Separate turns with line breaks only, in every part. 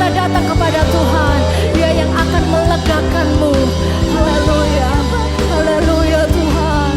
boleh datang kepada Tuhan. Dia yang akan melegakanmu. Haleluya, haleluya Tuhan.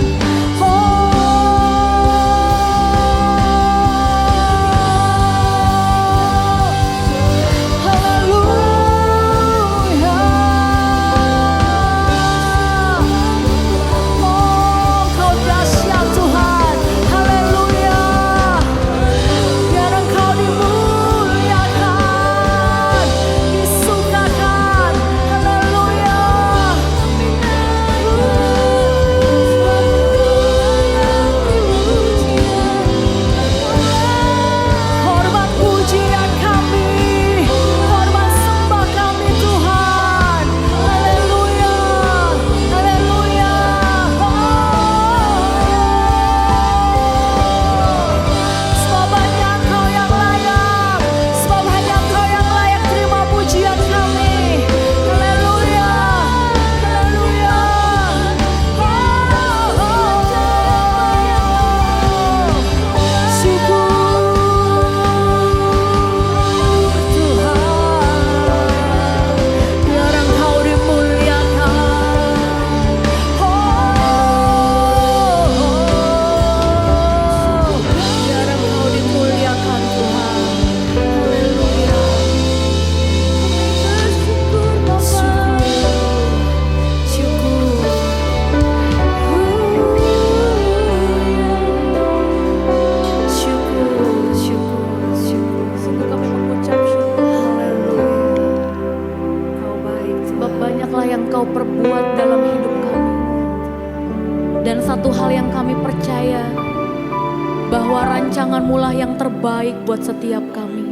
Buat setiap kami.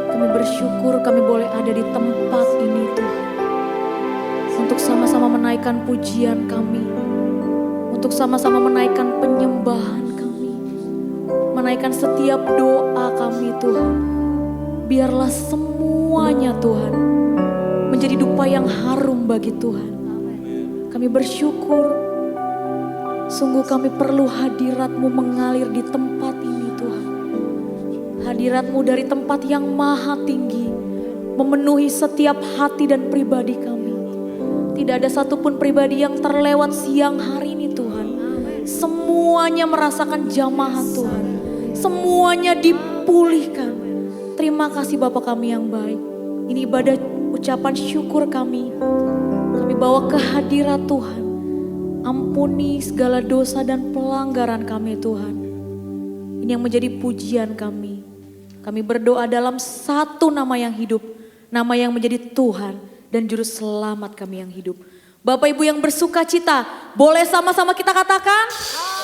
Kami bersyukur kami boleh ada di tempat ini Tuhan. Untuk sama-sama menaikkan pujian kami. Untuk sama-sama menaikkan penyembahan kami. Menaikkan setiap doa kami Tuhan. Biarlah semuanya Tuhan menjadi dupa yang harum bagi Tuhan. Kami bersyukur. Sungguh kami perlu hadirat-Mu mengalir di tempat ini Tuhan. Hadirat-Mu dari tempat yang maha tinggi memenuhi setiap hati dan pribadi kami. Tidak ada satupun pribadi yang terlewat siang hari ini Tuhan. Semuanya merasakan jamahan Tuhan. Semuanya dipulihkan. Terima kasih Bapa kami yang baik. Ini ibadah ucapan syukur kami. Kami bawa ke hadirat Tuhan. Ampuni segala dosa dan pelanggaran kami Tuhan. Ini yang menjadi pujian kami. Kami berdoa dalam satu nama yang hidup, nama yang menjadi Tuhan dan Juru Selamat kami yang hidup. Bapak Ibu yang bersuka cita, boleh sama-sama kita katakan?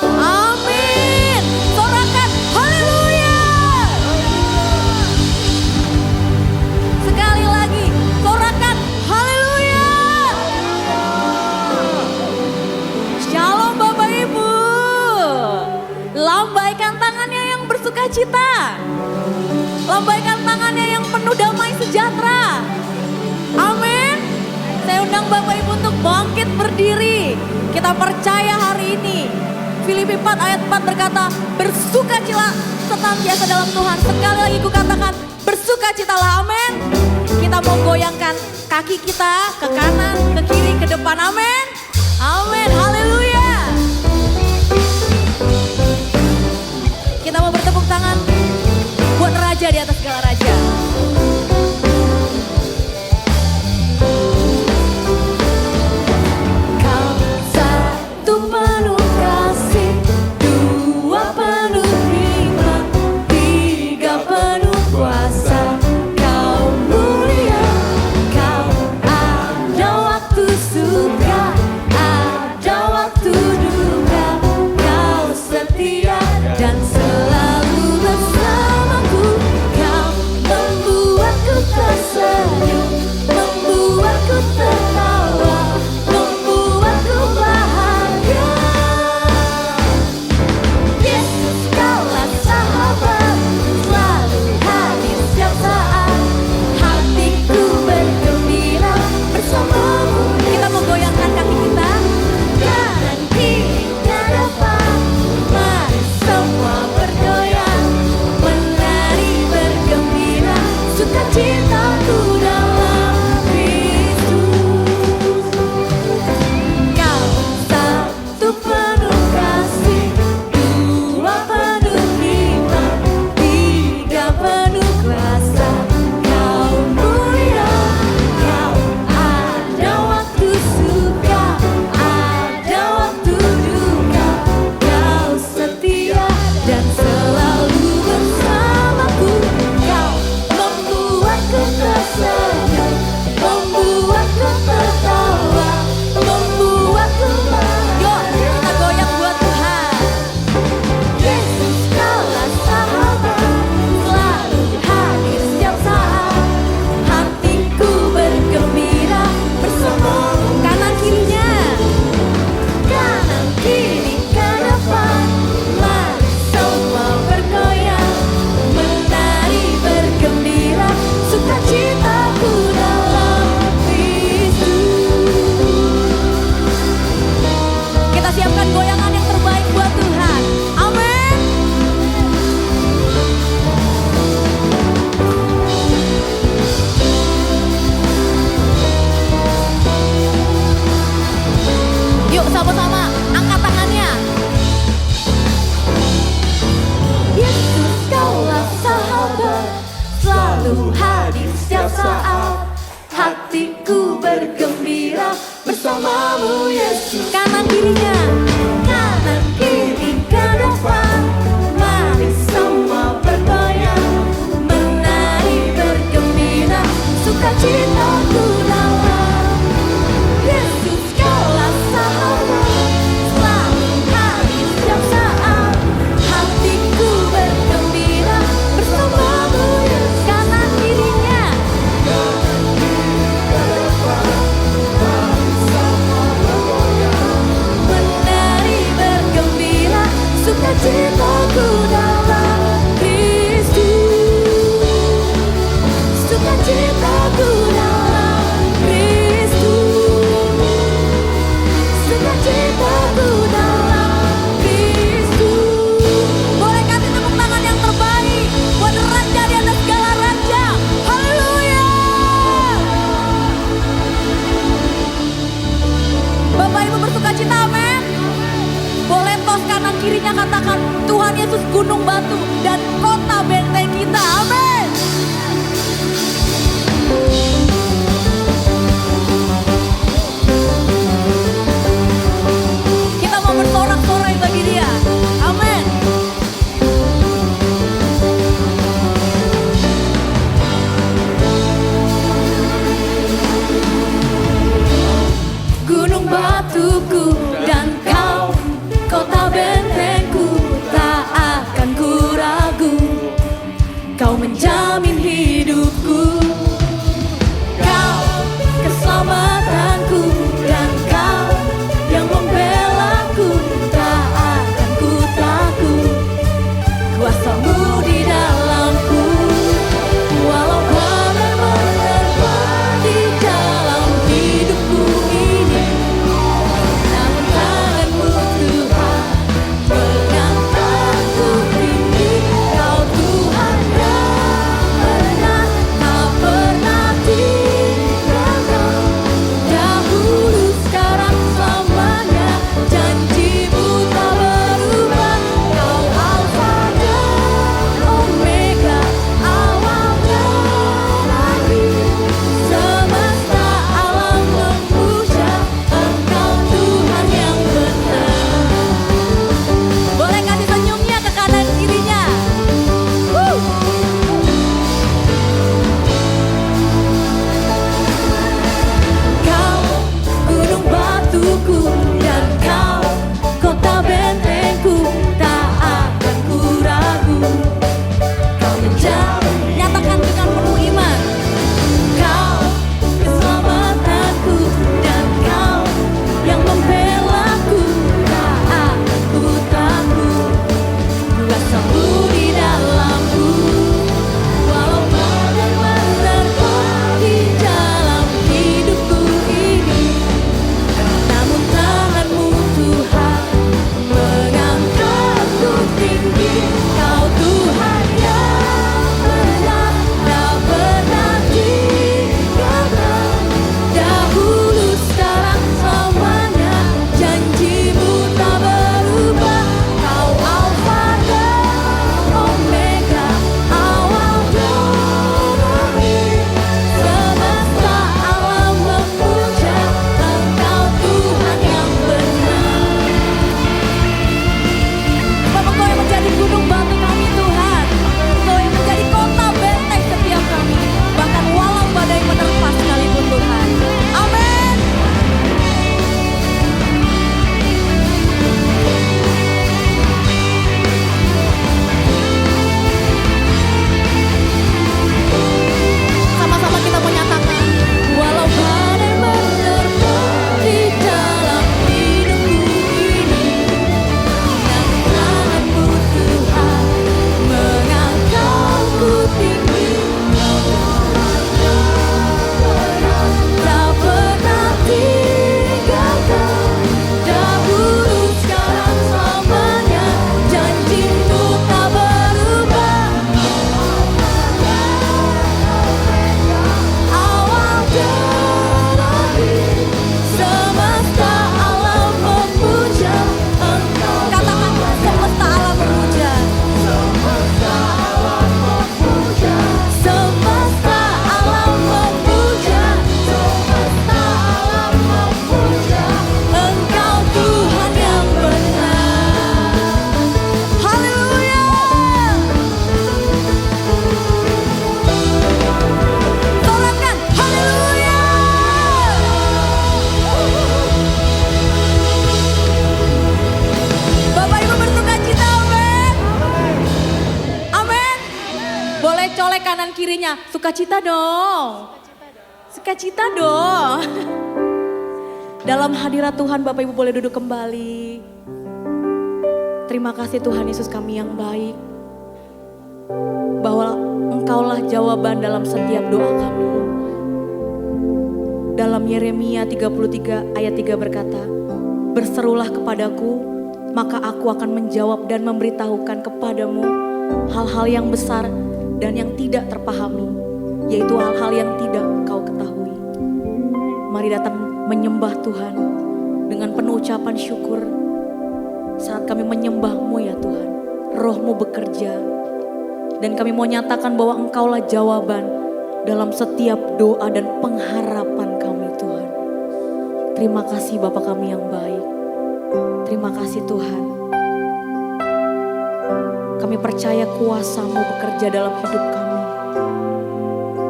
Amin. Sorakan haleluya. Sekali lagi, sorakan haleluya. Shalom Bapak Ibu. Lambaikan tangannya yang bersuka cita. Lambaikan tangannya yang penuh damai sejahtera. Amin. Saya undang Bapak Ibu untuk bangkit berdiri. Kita percaya hari ini. Filipi 4 ayat 4 berkata, bersukacitalah senantiasa dalam Tuhan. Sekali lagi ku katakan, bersukacitalah. Amin. Kita mau goyangkan kaki kita ke kanan, ke kiri, ke depan. Amin. Amin. Haleluya. Kita mau bertepuk tangan buat Raja di atas segala raja. Kau satu penuh kasih, dua penuh hikmat, tiga penuh kuasa. Kau mulia, kau ada waktu suka. dalam Kristus. Kau satu penuh kasih, dua penuh iman, tiga penuh kuasa. Kau mulia, kau ada waktu suka, ada waktu duka. Kau setia dan selalu bersamaku. Kau membuatku tersenyum, membuatku tertawa, membuatku yuk kita goyang buat Tuhan. Yesus kaulah sahabat, selalu hadir setiap saat. Hatiku bergembira bersamamu. Kanan kirinya, kanan kiri ke depan, mari semua bergoyang, menari bergembira, sukacitaku dalam Kristus. Kita siapkan goyangan yang terbaik buat Tuhan. Amin. Yuk sama-sama angkat tangannya. Yesus kaulah sahabat, selalu hadir setiap saat. Hatiku bergembira bersamamu Yesus. Kanan kirinya, kanan kiri ke depan, mari semua bergoyang, menari bergembira, sukacitaku dalam Yesus kaulah sahabat, selalu hadir setiap saat. Hatiku bergembira bersamamu Yesus. Kanan kirinya, menari bergembira, sukacitaku dalam Kristus. Sukacitaku dalam Kristus. Sukacitaku dalam Kristus. Boleh kasih tepuk tangan yang terbaik buat Raja di atas segala raja. Haleluya. Bapak Ibu bersukacita, amin. Boleh tos kanan kirinya katakan Tuhan Yesus gunung batu dan kota benteng kita, amin. Kita mau bersorak-sorai bagi dia, amin. Gunung batuku dan kau, kota bentengku, tak akan ku Sukacita dong. Sukacita dong. Dalam hadirat Tuhan Bapak Ibu boleh duduk kembali. Terima kasih Tuhan Yesus kami yang baik. Bahwa Engkaulah jawaban dalam setiap doa kami. Dalam Yeremia 33 ayat 3 berkata, berserulah kepadaku, maka aku akan menjawab dan memberitahukan kepadamu hal-hal yang besar dan yang tidak terpahami, yaitu hal-hal yang tidak kau ketahui. Mari datang menyembah Tuhan dengan penuh ucapan syukur. Saat kami menyembah-Mu ya Tuhan, Roh-Mu bekerja. Dan kami mau nyatakan bahwa Engkaulah jawaban dalam setiap doa dan pengharapan kami Tuhan. Terima kasih Bapa kami yang baik. Terima kasih Tuhan. Kami percaya kuasa-Mu bekerja dalam hidup kami.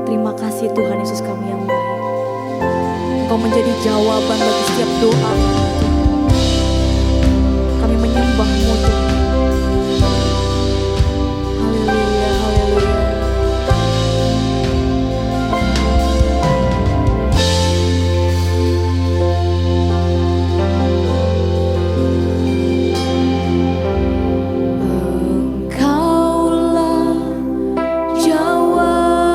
Terima kasih Tuhan Yesus kami yang baik. Engkau menjadi jawaban bagi setiap doa kami Tuhan. Kami menyembah-Mu Tuhan. Haleluya, haleluya. Engkaulah jawaban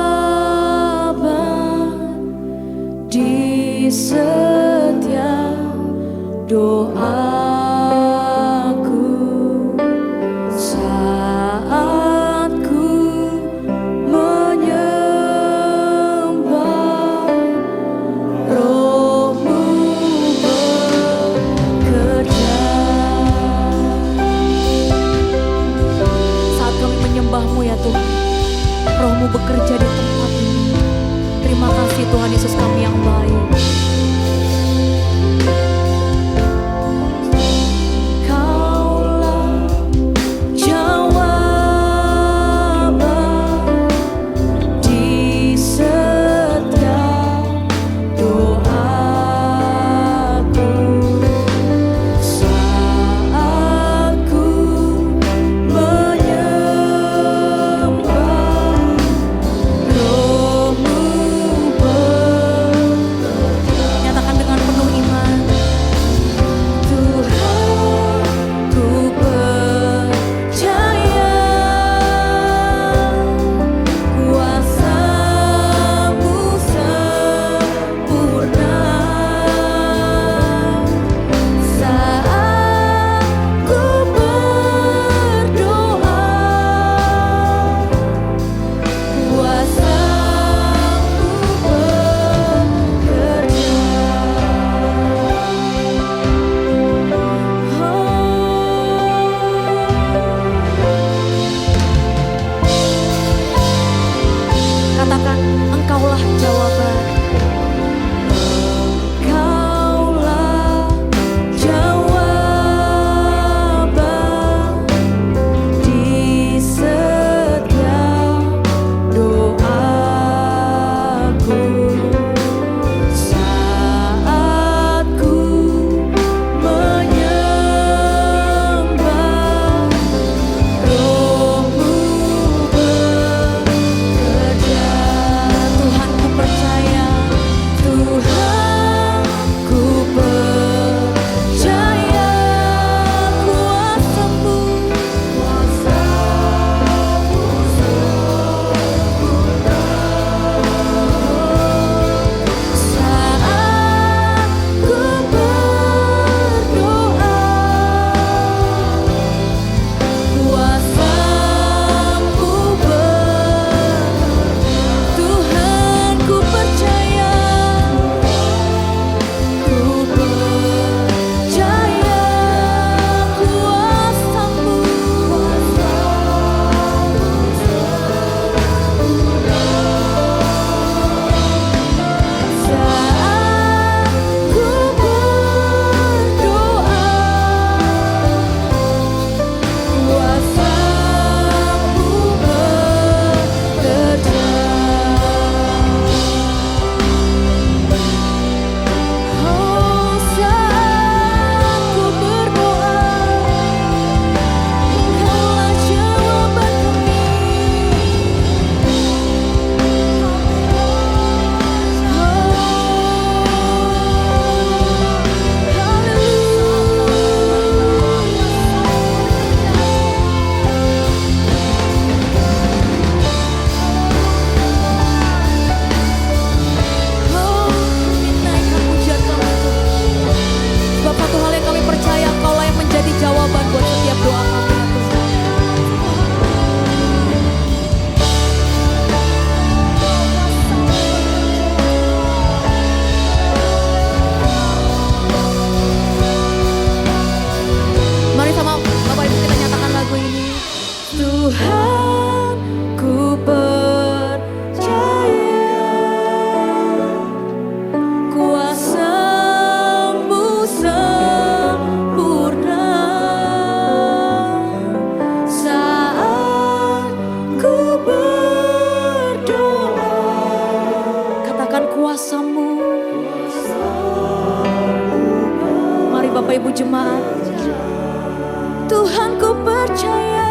di setiap doaku saat ku menyembah. Roh-Mu bekerja. Saat kami menyembah-Mu ya Tuhan, Roh-Mu bekerja di tempat ini. Terima kasih Tuhan Yesus kami yang baik. kuasa-Mu. Mari Bapak Ibu jemaat, Tuhan ku percaya.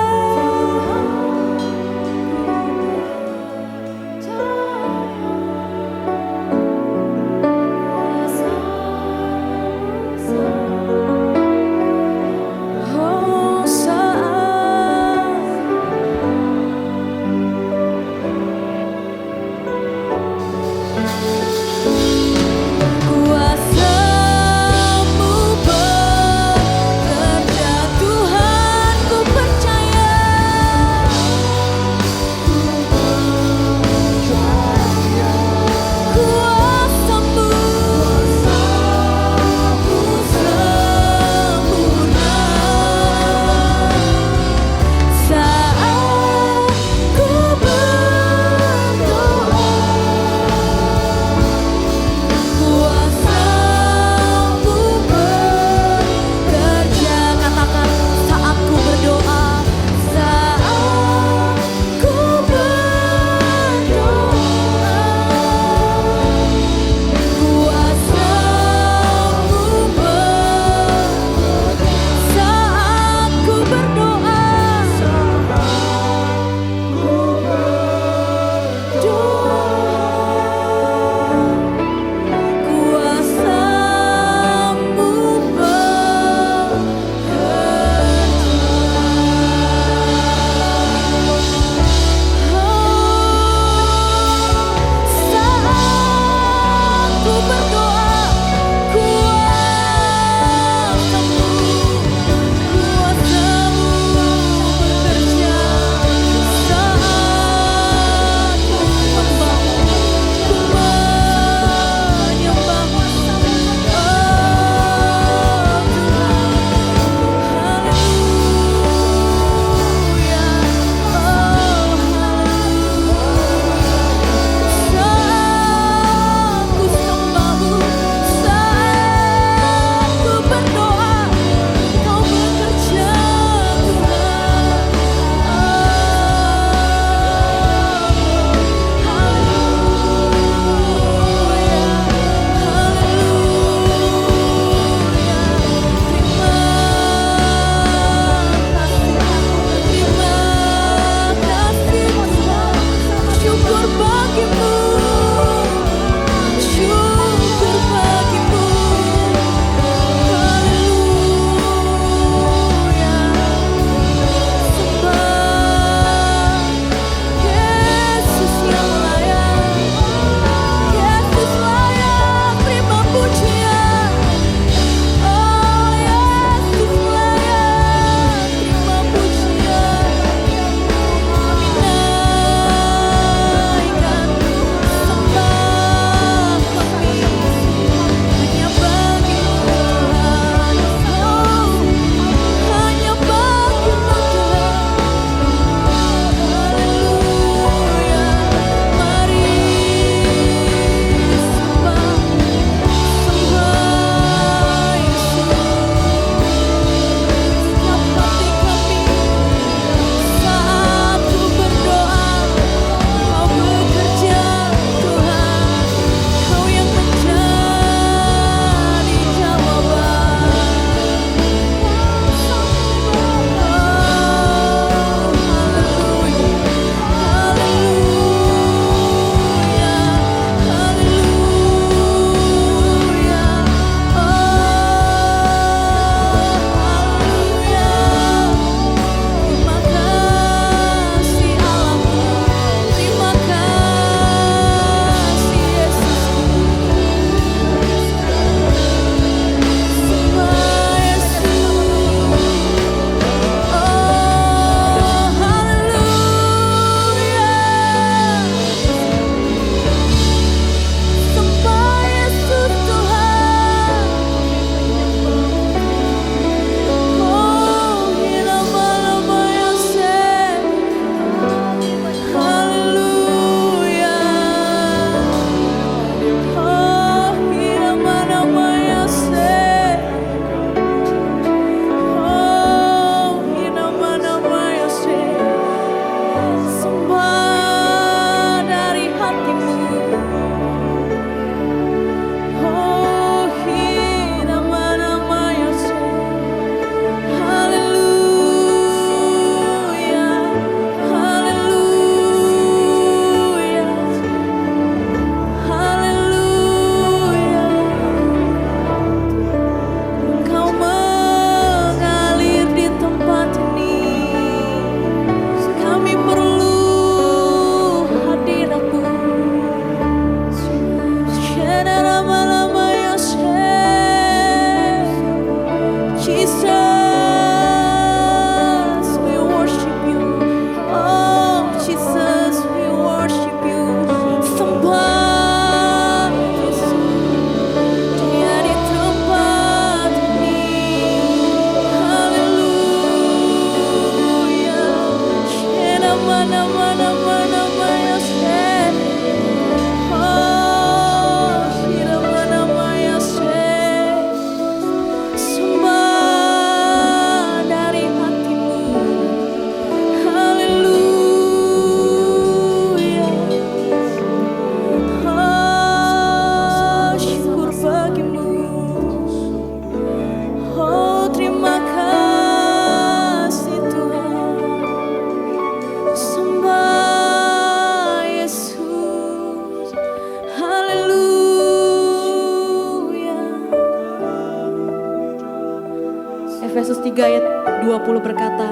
Efesus 3 ayat 20 berkata,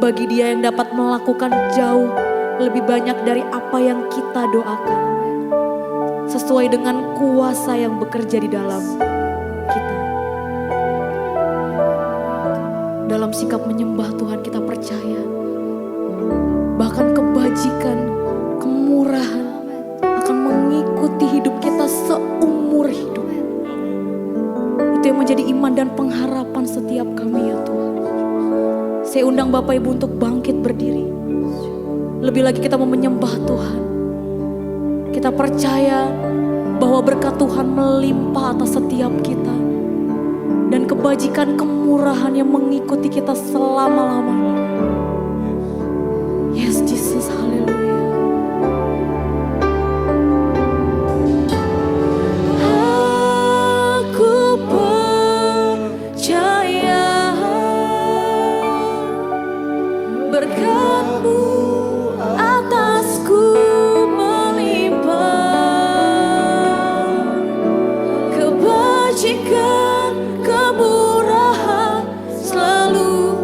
bagi Dia yang dapat melakukan jauh lebih banyak dari apa yang kita doakan, sesuai dengan kuasa yang bekerja di dalam kita. Dalam sikap menyembah Tuhan kita percaya, bahkan kebajikan, kemurahan akan mengikuti hidup kita seumur hidup. Itu yang menjadi iman dan pengharapan setiap kami ya Tuhan. Saya undang Bapak Ibu untuk bangkit berdiri. Lebih lagi kita mau menyembah Tuhan. Kita percaya bahwa berkat Tuhan melimpah atas setiap kita. Dan kebajikan kemurahan yang mengikuti kita selama-lamanya. Yes Jesus, haleluya. Aku percaya berkat-Mu atasku melimpah, kebajikan, kemurahan selalu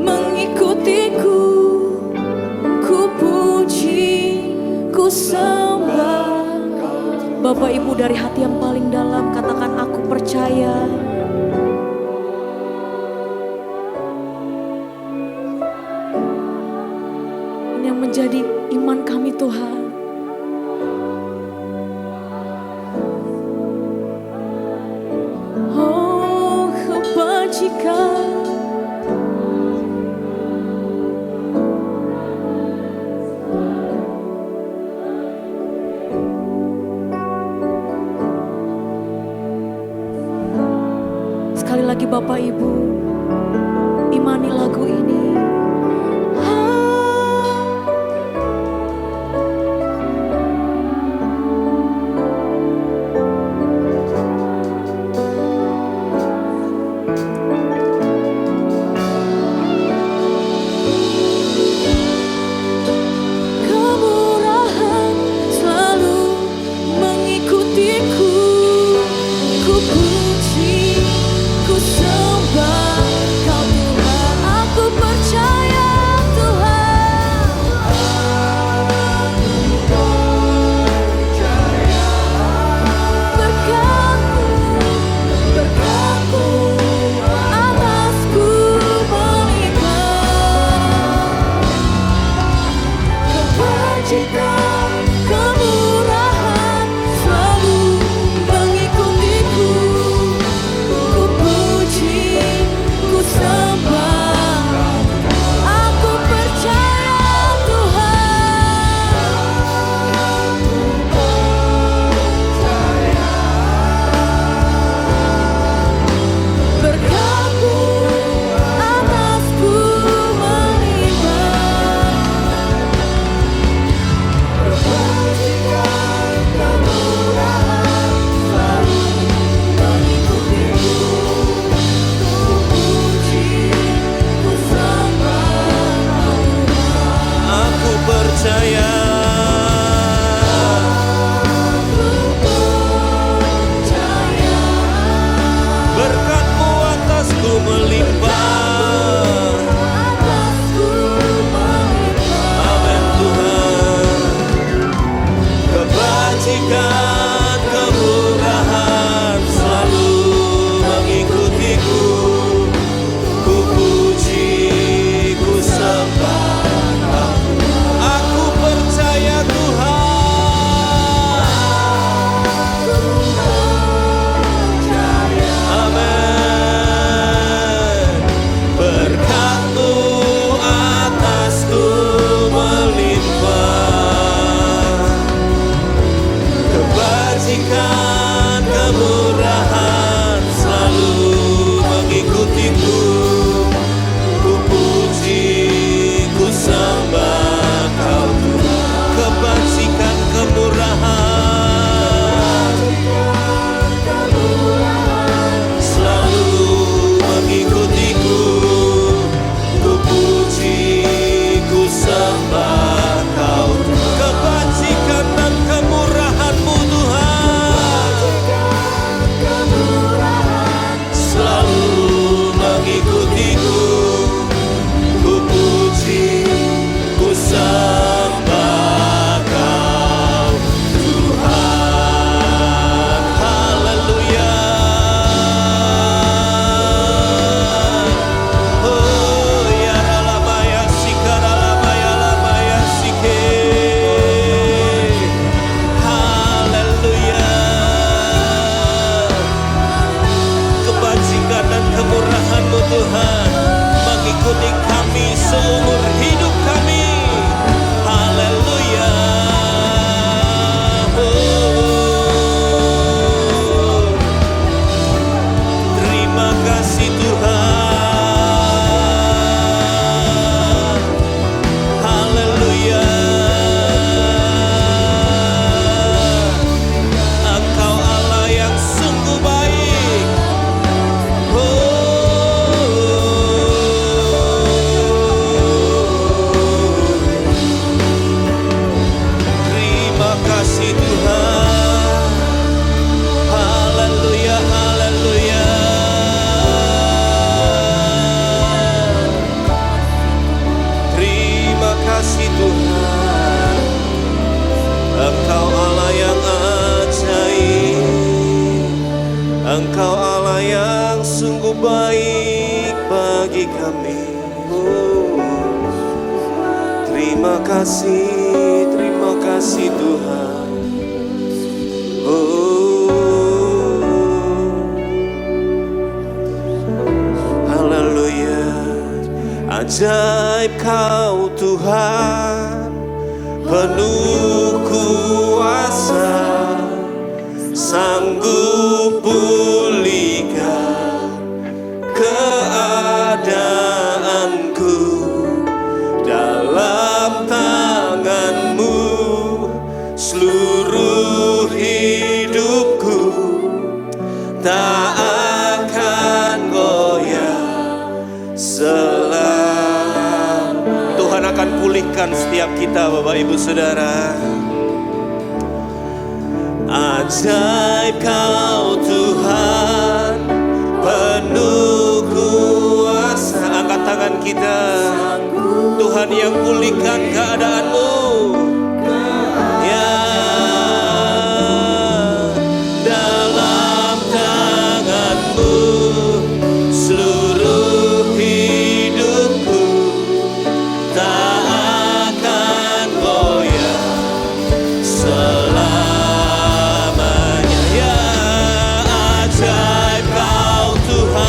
mengikutiku. Ku puji, ku sembah. Bapak Ibu dari hati yang paling dalam katakan aku percaya. Ini yang menjadi iman kami Tuhan. Oh kebajikan, sekali lagi Bapak Ibu, imani lagu ini. Kemurahan selalu mengikutiku. Ku puji, ku sembah Kau Tuhan, aku percaya.
Engkau Allah yang sungguh baik bagi kami. Terima kasih Tuhan. Haleluya. Ajaib Kau Tuhan, penuh kuasa, sanggup pulihkan keadaanku. Dalam tangan-Mu seluruh hidupku tak akan goyah selama. Tuhan akan pulihkan setiap kita, Bapak Ibu Saudara. Ajaib Kau Tuhan, penuh kuasa. Angkat tangan kita. Tuhan yang pulihkan keadaanmu. Ya, dalam tangan-Mu seluruh hidupku tak akan goyah selamanya. Ya, ajaib Kau Tuhan,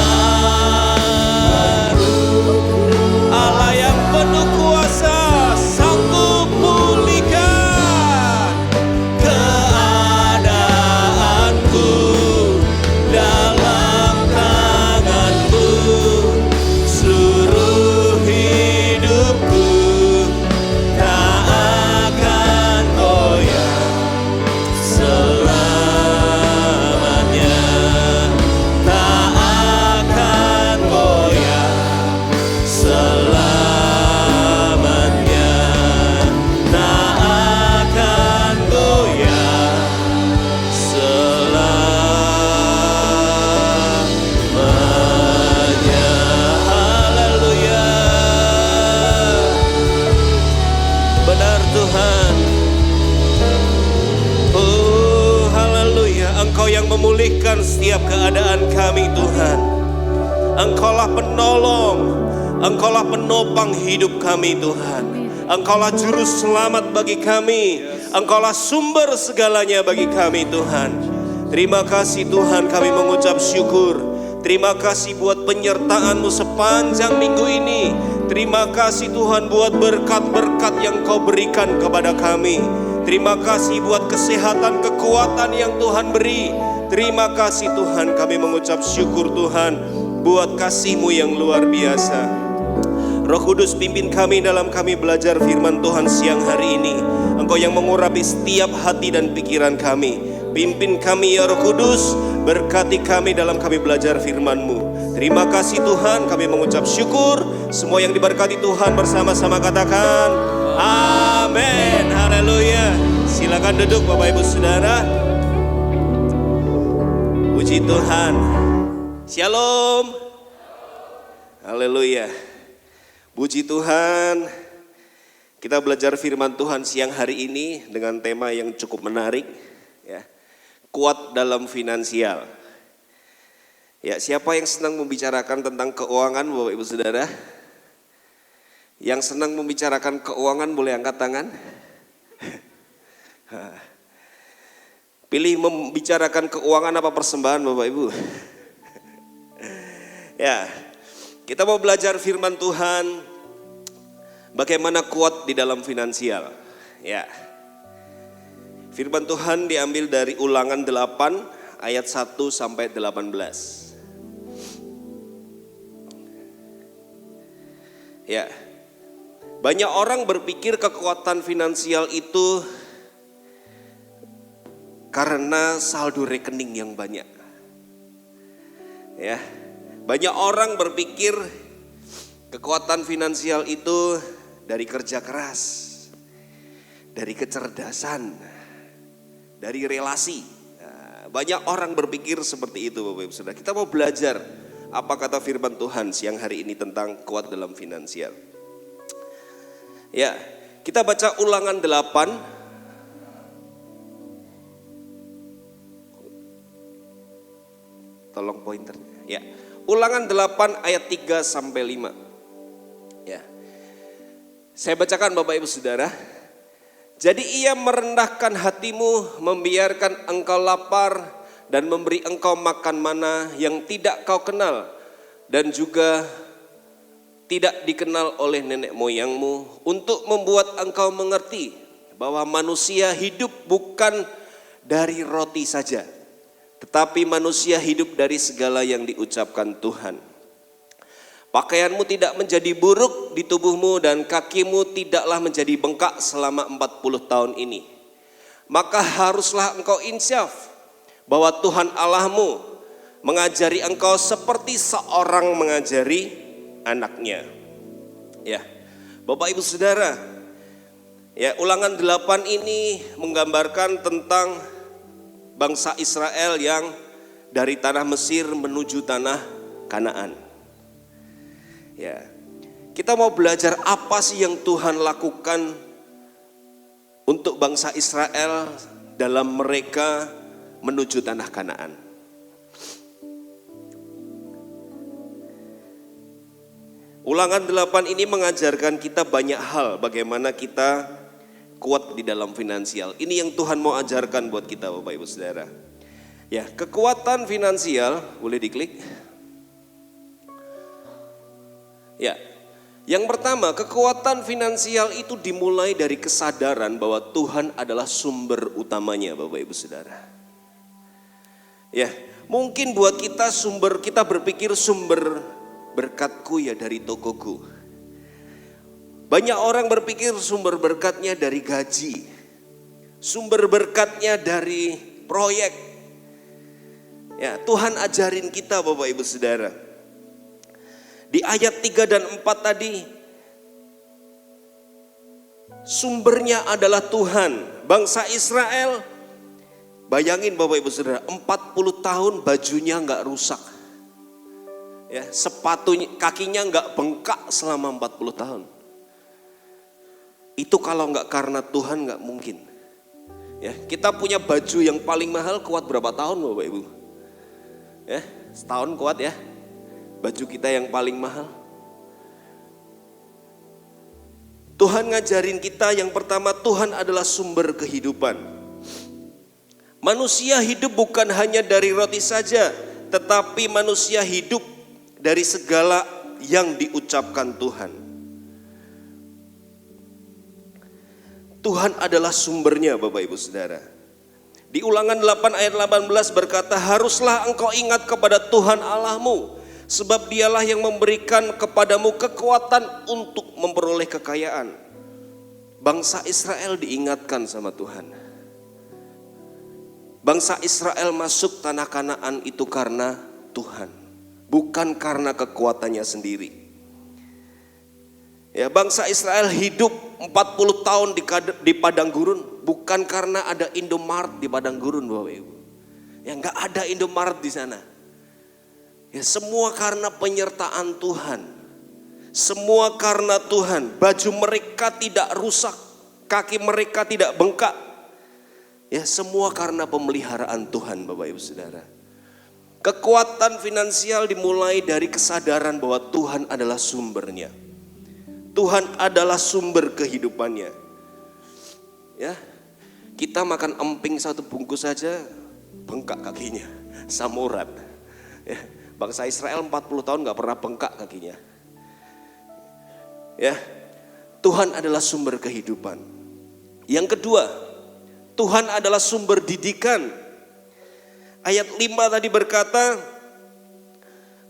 Allah yang penuh kuasa, sanggup pulihkan keadaanku. Dalam tangan-Mu seluruh hidupku tak akan goyah selamanya. Tak akan goyah selamanya. Tak akan goyah selamanya. Haleluya. Benar Tuhan. Oh haleluya. Engkau yang memulihkan setiap keadaan kami Tuhan. Engkaulah penolong, Engkaulah penopang hidup kami Tuhan. Engkaulah juru selamat bagi kami. Engkaulah sumber segalanya bagi kami Tuhan. Terima kasih Tuhan, kami mengucap syukur. Terima kasih buat penyertaan-Mu sepanjang minggu ini. Terima kasih Tuhan buat berkat-berkat yang Kau berikan kepada kami. Terima kasih buat kesehatan, kekuatan yang Tuhan beri. Terima kasih Tuhan, kami mengucap syukur Tuhan buat kasih-Mu yang luar biasa. Roh Kudus pimpin kami dalam kami belajar firman Tuhan siang hari ini. Engkau yang mengurapi setiap hati dan pikiran kami. Pimpin kami ya Roh Kudus, berkati kami dalam kami belajar firman-Mu. Terima kasih Tuhan, kami mengucap syukur. Semua yang diberkati Tuhan bersama-sama katakan amin. Haleluya. Silakan duduk Bapak Ibu Saudara. Puji Tuhan. Shalom. Haleluya. Puji Tuhan. Kita belajar firman Tuhan siang hari ini dengan tema yang cukup menarik, ya. Kuat dalam finansial. Ya, siapa yang senang membicarakan tentang keuangan Bapak Ibu Saudara? Yang senang membicarakan keuangan boleh angkat tangan. Pilih membicarakan keuangan apa persembahan Bapak Ibu? Ya, kita mau belajar firman Tuhan, bagaimana kuat di dalam finansial. Ya, firman Tuhan diambil dari Ulangan 8 ayat 1 sampai 18. Ya, banyak orang berpikir kekuatan finansial itu karena saldo rekening yang banyak. Ya, banyak orang berpikir kekuatan finansial itu dari kerja keras, dari kecerdasan, dari relasi. Nah, banyak orang berpikir seperti itu Bapak Ibu Saudara. Kita mau belajar apa kata firman Tuhan siang hari ini tentang kuat dalam finansial. Ya, kita baca Ulangan 8. Tolong pointernya. Ya. Ulangan 8 ayat 3 sampai 5. Ya. Saya bacakan Bapak Ibu Saudara. Jadi ia merendahkan hatimu, membiarkan engkau lapar dan memberi engkau makan mana yang tidak kau kenal dan juga tidak dikenal oleh nenek moyangmu, untuk membuat engkau mengerti bahwa manusia hidup bukan dari roti saja, tetapi manusia hidup dari segala yang diucapkan Tuhan. Pakaianmu tidak menjadi buruk di tubuhmu dan kakimu tidaklah menjadi bengkak selama 40 tahun ini. Maka haruslah engkau insyaf bahwa Tuhan Allahmu mengajari engkau seperti seorang mengajari anaknya. Ya, Bapak Ibu Saudara, ya, Ulangan 8 ini menggambarkan tentang bangsa Israel yang dari tanah Mesir menuju tanah Kanaan. Ya, kita mau belajar apa sih yang Tuhan lakukan untuk bangsa Israel dalam mereka menuju tanah Kanaan. Ulangan 8 ini mengajarkan kita banyak hal, bagaimana kita kuat di dalam finansial. Ini yang Tuhan mau ajarkan buat kita Bapak Ibu Saudara. Ya, kekuatan finansial, boleh diklik. Ya, yang pertama, kekuatan finansial itu dimulai dari kesadaran bahwa Tuhan adalah sumber utamanya Bapak Ibu Saudara. Ya, mungkin buat kita berpikir sumber berkatku ya dari tokoku. Banyak orang berpikir sumber berkatnya dari gaji, sumber berkatnya dari proyek. Ya, Tuhan ajarin kita Bapak Ibu Saudara. Di ayat 3 dan 4 tadi, sumbernya adalah Tuhan. Bangsa Israel, bayangin Bapak Ibu Saudara, 40 tahun bajunya enggak rusak. Ya, sepatunya, kakinya enggak bengkak selama 40 tahun. Itu kalau enggak karena Tuhan enggak mungkin. Ya, kita punya baju yang paling mahal kuat berapa tahun Bapak Ibu? Ya, setahun kuat ya. Baju kita yang paling mahal. Tuhan ngajarin kita yang pertama, Tuhan adalah sumber kehidupan. Manusia hidup bukan hanya dari roti saja, tetapi manusia hidup dari segala yang diucapkan Tuhan. Tuhan adalah sumbernya Bapak Ibu Saudara. Di Ulangan 8 ayat 18 berkata, haruslah engkau ingat kepada Tuhan Allahmu, sebab dialah yang memberikan kepadamu kekuatan untuk memperoleh kekayaan. Bangsa Israel diingatkan sama Tuhan. Bangsa Israel masuk tanah Kanaan itu karena Tuhan, bukan karena kekuatannya sendiri. Ya, bangsa Israel hidup 40 tahun di padang gurun bukan karena ada Indomaret di padang gurun Bapak Ibu. Ya, enggak ada Indomaret di sana. Ya, semua karena penyertaan Tuhan. Semua karena Tuhan. Baju mereka tidak rusak, kaki mereka tidak bengkak. Ya, semua karena pemeliharaan Tuhan Bapak Ibu Saudara. Kekuatan finansial dimulai dari kesadaran bahwa Tuhan adalah sumbernya. Tuhan adalah sumber kehidupannya. Ya, kita makan emping satu bungkus saja bengkak kakinya, samurat. Ya, bangsa Israel 40 tahun gak pernah bengkak kakinya. Ya, Tuhan adalah sumber kehidupan. Yang kedua, Tuhan adalah sumber didikan. Ayat 5 tadi berkata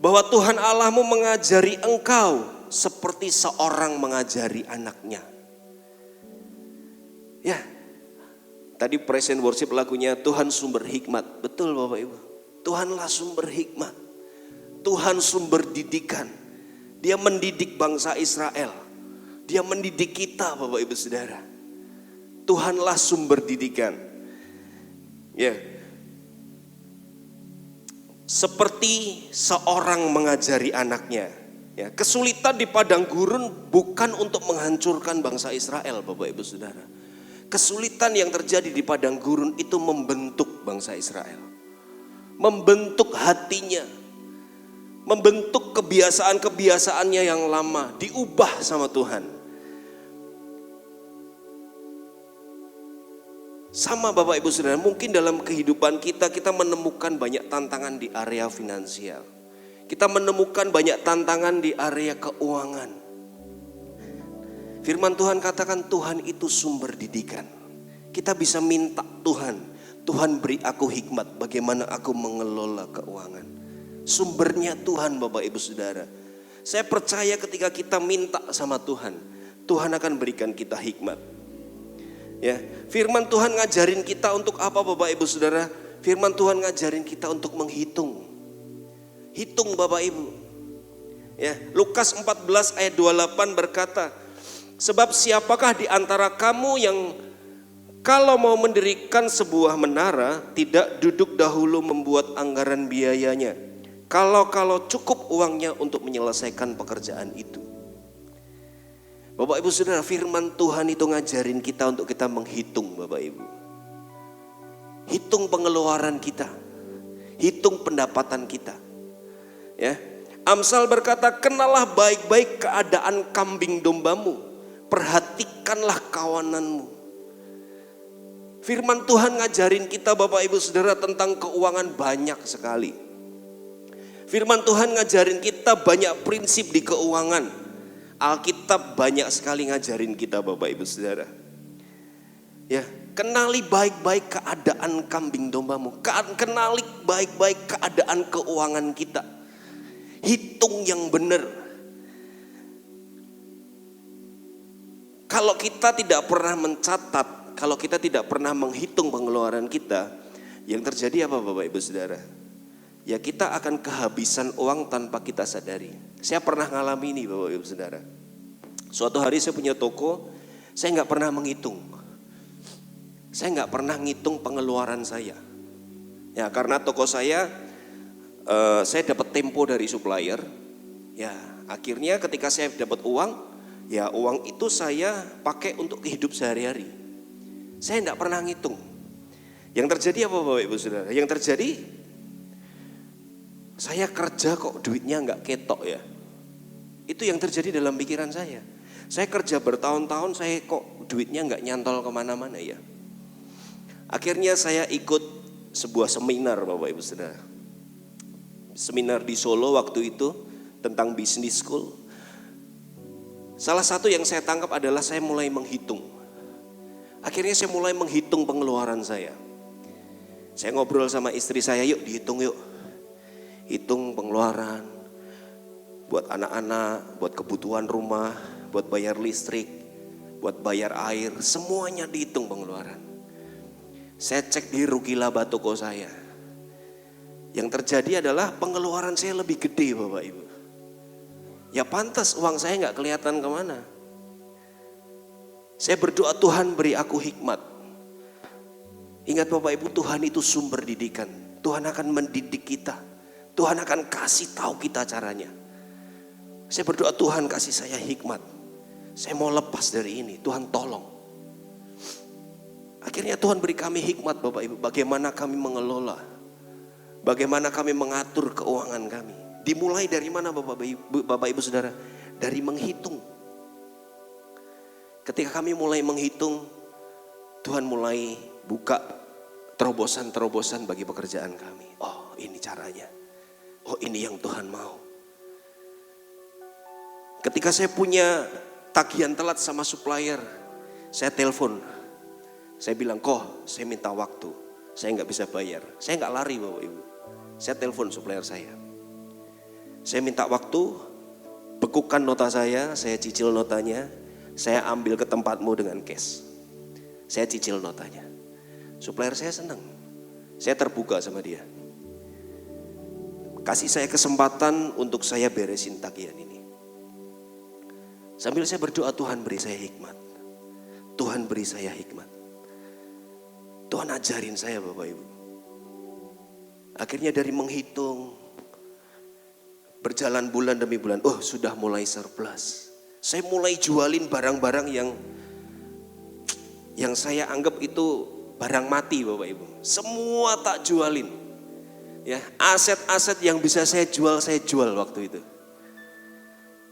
bahwa Tuhan Allahmu mengajari engkau seperti seorang mengajari anaknya. Ya, tadi praise and worship lagunya Tuhan sumber hikmat. Betul Bapak Ibu, Tuhanlah sumber hikmat. Tuhan sumber didikan. Dia mendidik bangsa Israel. Dia mendidik kita Bapak Ibu Saudara. Tuhanlah sumber didikan. Ya. Seperti seorang mengajari anaknya. Ya, kesulitan di padang gurun bukan untuk menghancurkan bangsa Israel Bapak Ibu Saudara. Kesulitan yang terjadi di padang gurun itu membentuk bangsa Israel. membentuk hatinya, membentuk kebiasaan-kebiasaannya yang lama, diubah sama Tuhan. Sama Bapak Ibu Saudara, mungkin dalam kehidupan kita menemukan banyak tantangan di area finansial. Kita menemukan banyak tantangan di area keuangan. Firman Tuhan katakan Tuhan itu sumber didikan. Kita bisa minta Tuhan beri aku hikmat bagaimana aku mengelola keuangan. Sumbernya Tuhan Bapak Ibu Saudara. Saya percaya ketika kita minta sama Tuhan, Tuhan akan berikan kita hikmat. Ya, firman Tuhan ngajarin kita untuk apa Bapak Ibu Saudara? Firman Tuhan ngajarin kita untuk menghitung. Hitung Bapak Ibu. Ya, Lukas 14 ayat 28 berkata, sebab siapakah di antara kamu yang kalau mau mendirikan sebuah menara tidak duduk dahulu membuat anggaran biayanya. Kalau cukup uangnya untuk menyelesaikan pekerjaan itu. Bapak Ibu Saudara, firman Tuhan itu ngajarin kita untuk kita menghitung Bapak Ibu. Hitung pengeluaran kita. Hitung pendapatan kita. Ya. Amsal berkata, kenalah baik-baik keadaan kambing dombamu. Perhatikanlah kawananmu. Firman Tuhan ngajarin kita Bapak Ibu Saudara tentang keuangan banyak sekali. Firman Tuhan ngajarin kita banyak prinsip di keuangan. Alkitab banyak sekali ngajarin kita Bapak Ibu Saudara. Ya, kenali baik-baik keadaan kambing dombamu. Kenali baik-baik keadaan keuangan kita. Hitung yang benar. Kalau kita tidak pernah mencatat, kalau kita tidak pernah menghitung pengeluaran kita, yang terjadi apa Bapak Ibu Saudara? Ya kita akan kehabisan uang tanpa kita sadari. Saya pernah ngalami ini Bapak Ibu Saudara. Suatu hari saya punya toko, saya gak pernah menghitung. Saya gak pernah ngitung pengeluaran saya. Ya karena toko saya dapat tempo dari supplier. Ya akhirnya ketika saya dapat uang, ya uang itu saya pakai untuk hidup sehari-hari. Saya gak pernah ngitung. Yang terjadi apa Bapak Ibu Saudara? Yang terjadi saya kerja kok duitnya gak ketok ya. Itu yang terjadi dalam pikiran saya. Saya kerja bertahun-tahun, saya kok duitnya gak nyantol kemana-mana ya. Akhirnya saya ikut sebuah seminar Bapak Ibu Saudara. Seminar di Solo waktu itu tentang business school. Salah satu yang saya tangkap adalah saya mulai menghitung. Akhirnya saya mulai menghitung pengeluaran saya. Saya ngobrol sama istri saya, yuk dihitung yuk. Hitung pengeluaran buat anak-anak, buat kebutuhan rumah, buat bayar listrik, buat bayar air, semuanya dihitung pengeluaran. Saya cek di rugi laba toko saya. Yang terjadi adalah pengeluaran saya lebih gede Bapak Ibu. Ya pantas uang saya gak kelihatan kemana. Saya berdoa Tuhan beri aku hikmat. Ingat Bapak Ibu, Tuhan itu sumber didikan. Tuhan akan mendidik kita. Tuhan akan kasih tahu kita caranya. Saya berdoa Tuhan kasih saya hikmat. Saya mau lepas dari ini, Tuhan tolong. Akhirnya Tuhan beri kami hikmat Bapak Ibu. Bagaimana kami mengelola. Bagaimana kami mengatur keuangan kami. Dimulai dari mana Bapak Ibu Saudara? Dari menghitung. Ketika kami mulai menghitung, Tuhan mulai buka terobosan-terobosan bagi pekerjaan kami. Oh ini caranya. Oh ini yang Tuhan mau. Ketika saya punya tagihan telat sama supplier, saya telepon. Saya bilang, saya minta waktu. Saya gak bisa bayar. Saya gak lari Bapak Ibu. Saya telepon supplier saya. Saya minta waktu, bekukan nota saya cicil notanya. Saya ambil ke tempatmu dengan cash. Saya cicil notanya. Supplier saya senang. Saya terbuka sama dia. Kasih saya kesempatan untuk saya beresin tagihan ini. Sambil saya berdoa, Tuhan beri saya hikmat. Tuhan beri saya hikmat. Tuhan ajarin saya Bapak Ibu. Akhirnya dari menghitung, berjalan bulan demi bulan, sudah mulai surplus. Saya mulai jualin barang-barang yang saya anggap itu barang mati Bapak Ibu. Semua tak jualin. Ya, aset-aset yang bisa saya jual waktu itu.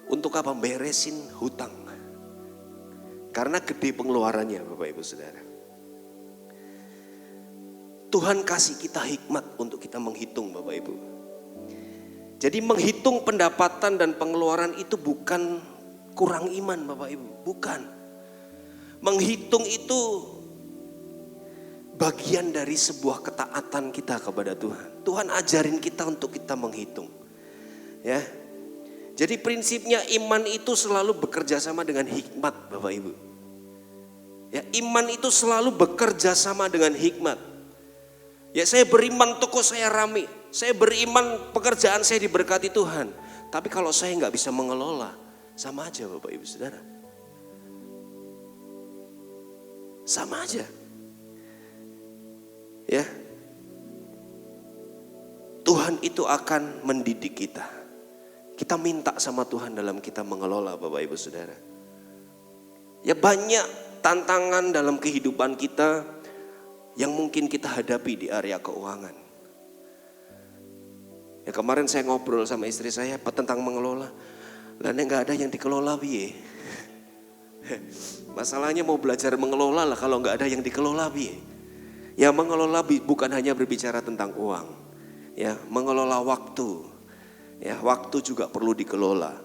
Untuk apa? Beresin hutang. Karena gede pengeluarannya Bapak Ibu Saudara. Tuhan kasih kita hikmat untuk kita menghitung Bapak Ibu. Jadi menghitung pendapatan dan pengeluaran itu bukan kurang iman Bapak Ibu. Bukan. Menghitung itu bagian dari sebuah ketaatan kita kepada Tuhan. Tuhan ajarin kita untuk kita menghitung. Ya. Jadi prinsipnya iman itu selalu bekerja sama dengan hikmat Bapak Ibu. Ya, iman itu selalu bekerja sama dengan hikmat. Ya, saya beriman toko saya rame. Saya beriman pekerjaan saya diberkati Tuhan. Tapi kalau saya nggak bisa mengelola, sama aja Bapak Ibu Saudara. Sama aja. Ya. Tuhan itu akan mendidik kita. Kita minta sama Tuhan dalam kita mengelola Bapak Ibu Saudara. Ya, banyak tantangan dalam kehidupan kita yang mungkin kita hadapi di area keuangan. Ya, kemarin saya ngobrol sama istri saya tentang mengelola. Lah nggak ada yang dikelola piye. Masalahnya mau belajar mengelola lah kalau nggak ada yang dikelola piye. Ya, mengelola bukan hanya berbicara tentang uang. Ya, mengelola waktu. Ya, waktu juga perlu dikelola.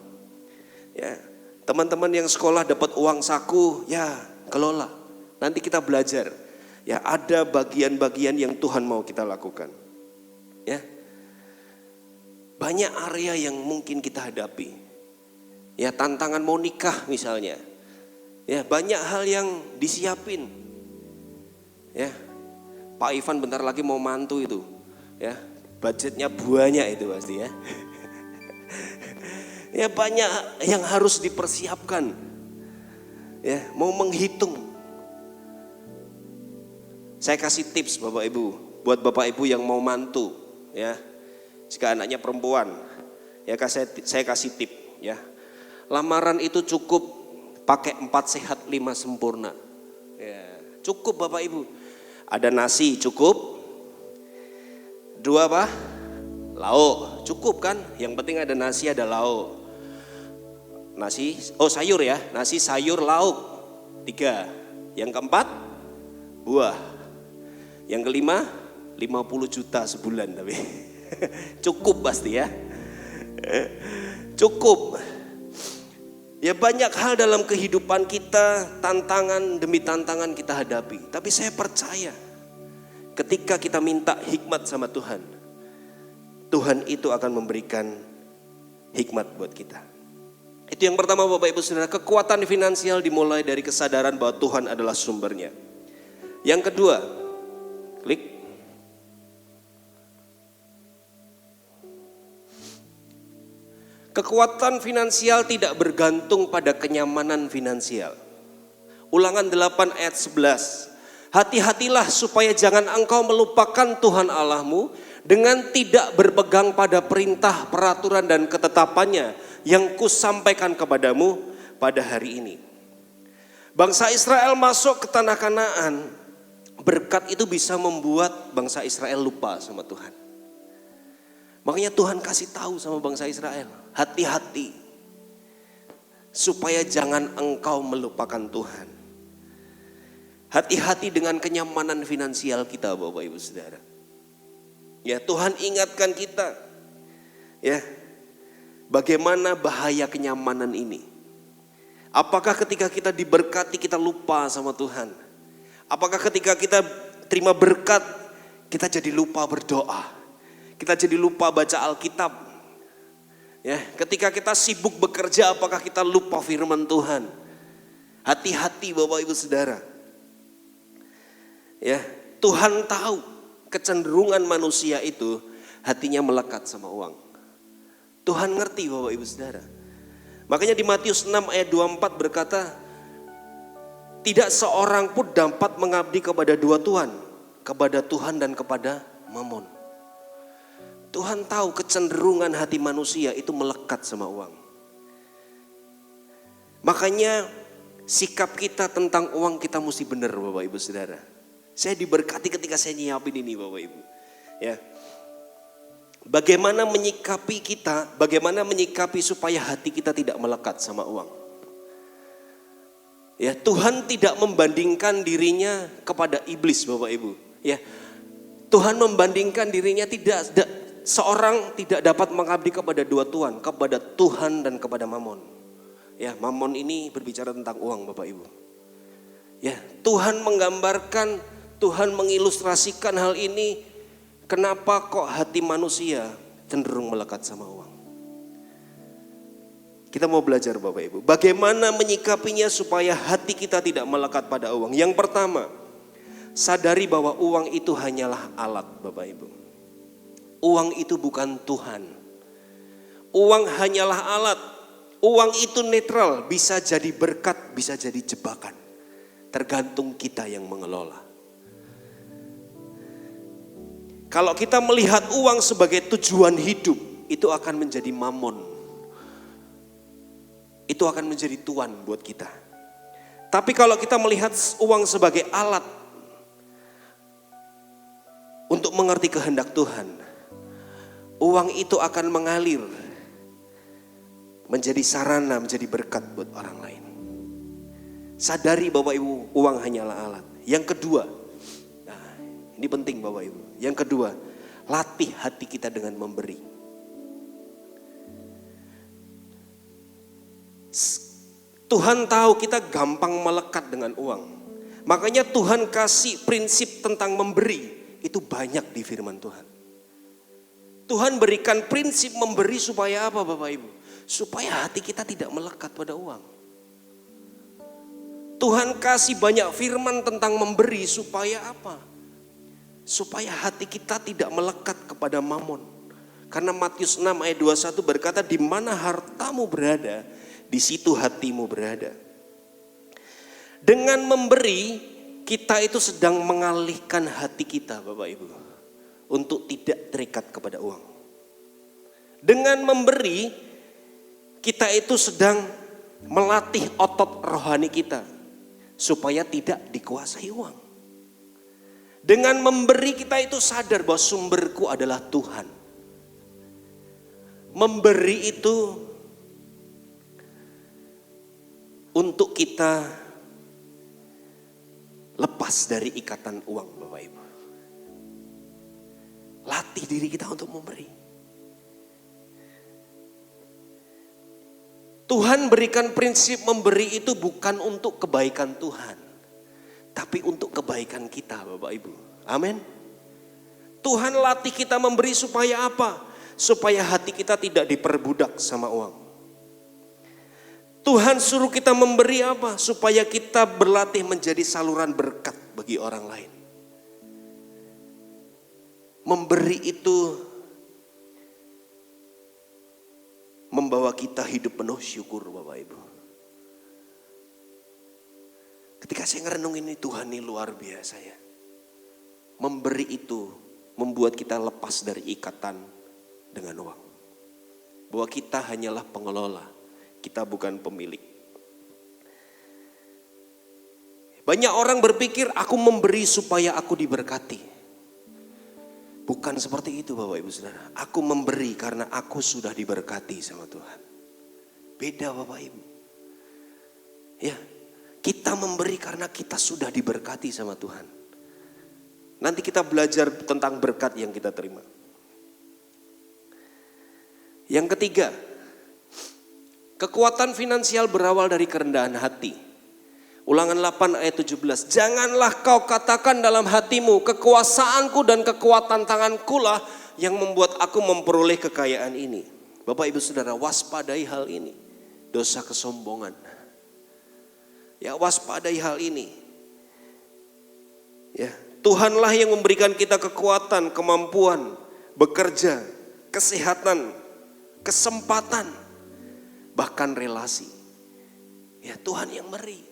Ya, teman-teman yang sekolah dapat uang saku, ya kelola. Nanti kita belajar. Ya, ada bagian-bagian yang Tuhan mau kita lakukan. Ya, banyak area yang mungkin kita hadapi. Ya, tantangan mau nikah misalnya. Ya, banyak hal yang disiapin. Ya, Pak Ivan bentar lagi mau mantu itu. Ya, budgetnya banyak itu pasti ya. Ya, banyak yang harus dipersiapkan. Ya, mau menghitung. Saya kasih tips Bapak Ibu, buat Bapak Ibu yang mau mantu, ya. Jika anaknya perempuan, ya saya kasih tip, ya. Lamaran itu cukup pakai 4 sehat 5 sempurna. Ya, cukup Bapak Ibu. Ada nasi cukup. 2 apa? Lauk, cukup kan? Yang penting ada nasi, ada lauk. Nasi, sayur ya, nasi, sayur, lauk 3. Yang keempat, buah. Yang kelima, 50 juta sebulan tapi. Cukup pasti ya. Cukup. Ya, banyak hal dalam kehidupan kita, tantangan demi tantangan kita hadapi. Tapi saya percaya ketika kita minta hikmat sama Tuhan, Tuhan itu akan memberikan hikmat buat kita. Itu yang pertama Bapak Ibu Saudara, kekuatan finansial dimulai dari kesadaran bahwa Tuhan adalah sumbernya. Yang kedua, klik. Kekuatan finansial tidak bergantung pada kenyamanan finansial. Ulangan 8 ayat 11. Hati-hatilah supaya jangan engkau melupakan Tuhan Allahmu dengan tidak berpegang pada perintah, peraturan dan ketetapannya yang kusampaikan kepadamu pada hari ini. Bangsa Israel masuk ke tanah Kanaan. Berkat itu bisa membuat bangsa Israel lupa sama Tuhan. Makanya Tuhan kasih tahu sama bangsa Israel, hati-hati supaya jangan engkau melupakan Tuhan. Hati-hati dengan kenyamanan finansial kita Bapak Ibu Saudara. Ya, Tuhan ingatkan kita. Ya, bagaimana bahaya kenyamanan ini. Apakah ketika kita diberkati kita lupa sama Tuhan? Apakah ketika kita terima berkat kita jadi lupa berdoa? Kita jadi lupa baca Alkitab? Ya, ketika kita sibuk bekerja apakah kita lupa firman Tuhan? Hati-hati Bapak Ibu Saudara. Ya, Tuhan tahu kecenderungan manusia itu hatinya melekat sama uang. Tuhan ngerti Bapak Ibu Saudara. Makanya di Matius 6 ayat 24 berkata, tidak seorang pun dapat mengabdi kepada 2 tuan, kepada Tuhan dan kepada Mamon. Tuhan tahu kecenderungan hati manusia itu melekat sama uang. Makanya sikap kita tentang uang kita mesti benar Bapak Ibu Saudara. Saya diberkati ketika saya nyiapin ini Bapak Ibu. Ya. Bagaimana menyikapi kita, bagaimana menyikapi supaya hati kita tidak melekat sama uang. Ya, Tuhan tidak membandingkan dirinya kepada iblis, Bapak Ibu. Ya, Tuhan membandingkan dirinya seorang tidak dapat mengabdi kepada dua Tuhan, kepada Tuhan dan kepada Mamon. Ya, Mamon ini berbicara tentang uang, Bapak Ibu. Ya, Tuhan menggambarkan, Tuhan mengilustrasikan hal ini. Kenapa kok hati manusia cenderung melekat sama uang? Kita mau belajar Bapak Ibu. Bagaimana menyikapinya supaya hati kita tidak melekat pada uang. Yang pertama, sadari bahwa uang itu hanyalah alat Bapak Ibu. Uang itu bukan Tuhan. Uang hanyalah alat. Uang itu netral, bisa jadi berkat, bisa jadi jebakan. Tergantung kita yang mengelola. Kalau kita melihat uang sebagai tujuan hidup, itu akan menjadi mamon. Itu akan menjadi tuan buat kita. Tapi kalau kita melihat uang sebagai alat untuk mengerti kehendak Tuhan, uang itu akan mengalir menjadi sarana, menjadi berkat buat orang lain. Sadari Bapak Ibu, uang hanyalah alat. Yang kedua, ini penting Bapak Ibu. Yang kedua, latih hati kita dengan memberi. Tuhan tahu kita gampang melekat dengan uang. Makanya Tuhan kasih prinsip tentang memberi. Itu banyak di firman Tuhan. Tuhan berikan prinsip memberi supaya apa Bapak Ibu? Supaya hati kita tidak melekat pada uang. Tuhan kasih banyak firman tentang memberi supaya apa? Supaya hati kita tidak melekat kepada mamon. Karena Matius 6 ayat 21 berkata, di mana hartamu berada, di situ hatimu berada. Dengan memberi, kita itu sedang mengalihkan hati kita Bapak Ibu. Untuk tidak terikat kepada uang. Dengan memberi, kita itu sedang melatih otot rohani kita. Supaya tidak dikuasai uang. Dengan memberi kita itu sadar bahwa sumberku adalah Tuhan. Memberi itu untuk kita lepas dari ikatan uang Bapak Ibu. Latih diri kita untuk memberi. Tuhan berikan prinsip memberi itu bukan untuk kebaikan Tuhan. Tapi untuk kebaikan kita Bapak Ibu. Amin. Tuhan latih kita memberi supaya apa? Supaya hati kita tidak diperbudak sama uang. Tuhan suruh kita memberi apa? Supaya kita berlatih menjadi saluran berkat bagi orang lain. Memberi itu membawa kita hidup penuh syukur Bapak Ibu. Ketika saya ngerenung ini, Tuhan ini luar biasa ya. Memberi itu membuat kita lepas dari ikatan dengan uang. Bahwa kita hanyalah pengelola, kita bukan pemilik. Banyak orang berpikir aku memberi supaya aku diberkati. Bukan seperti itu Bapak Ibu Saudara. Aku memberi karena aku sudah diberkati sama Tuhan. Beda Bapak Ibu. Ya. Kita memberi karena kita sudah diberkati sama Tuhan. Nanti kita belajar tentang berkat yang kita terima. Yang ketiga, kekuatan finansial berawal dari kerendahan hati. Ulangan 8 ayat 17. Janganlah kau katakan dalam hatimu, kekuasaanku dan kekuatan tanganku lah yang membuat aku memperoleh kekayaan ini. Bapak Ibu Saudara, waspadai hal ini. Dosa kesombongan. Ya, waspadai hal ini. Ya, Tuhanlah yang memberikan kita kekuatan, kemampuan, bekerja, kesehatan, kesempatan, bahkan relasi. Ya, Tuhan yang beri.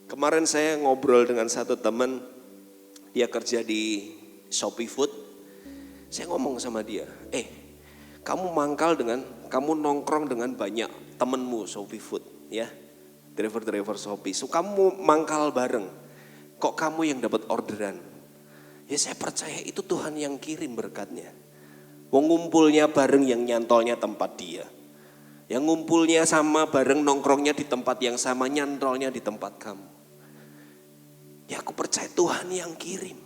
Kemarin saya ngobrol dengan satu teman, dia kerja di Shopee Food. Saya ngomong sama dia, kamu kamu nongkrong dengan banyak temenmu Shopee Food, ya. Driver-driver Shopee. So kamu mangkal bareng. Kok kamu yang dapat orderan? Ya saya percaya itu Tuhan yang kirim berkatnya. Wong ngumpulnya bareng yang nyantolnya tempat dia. Yang ngumpulnya sama bareng nongkrongnya di tempat yang sama, nyantolnya di tempat kamu. Ya aku percaya Tuhan yang kirim.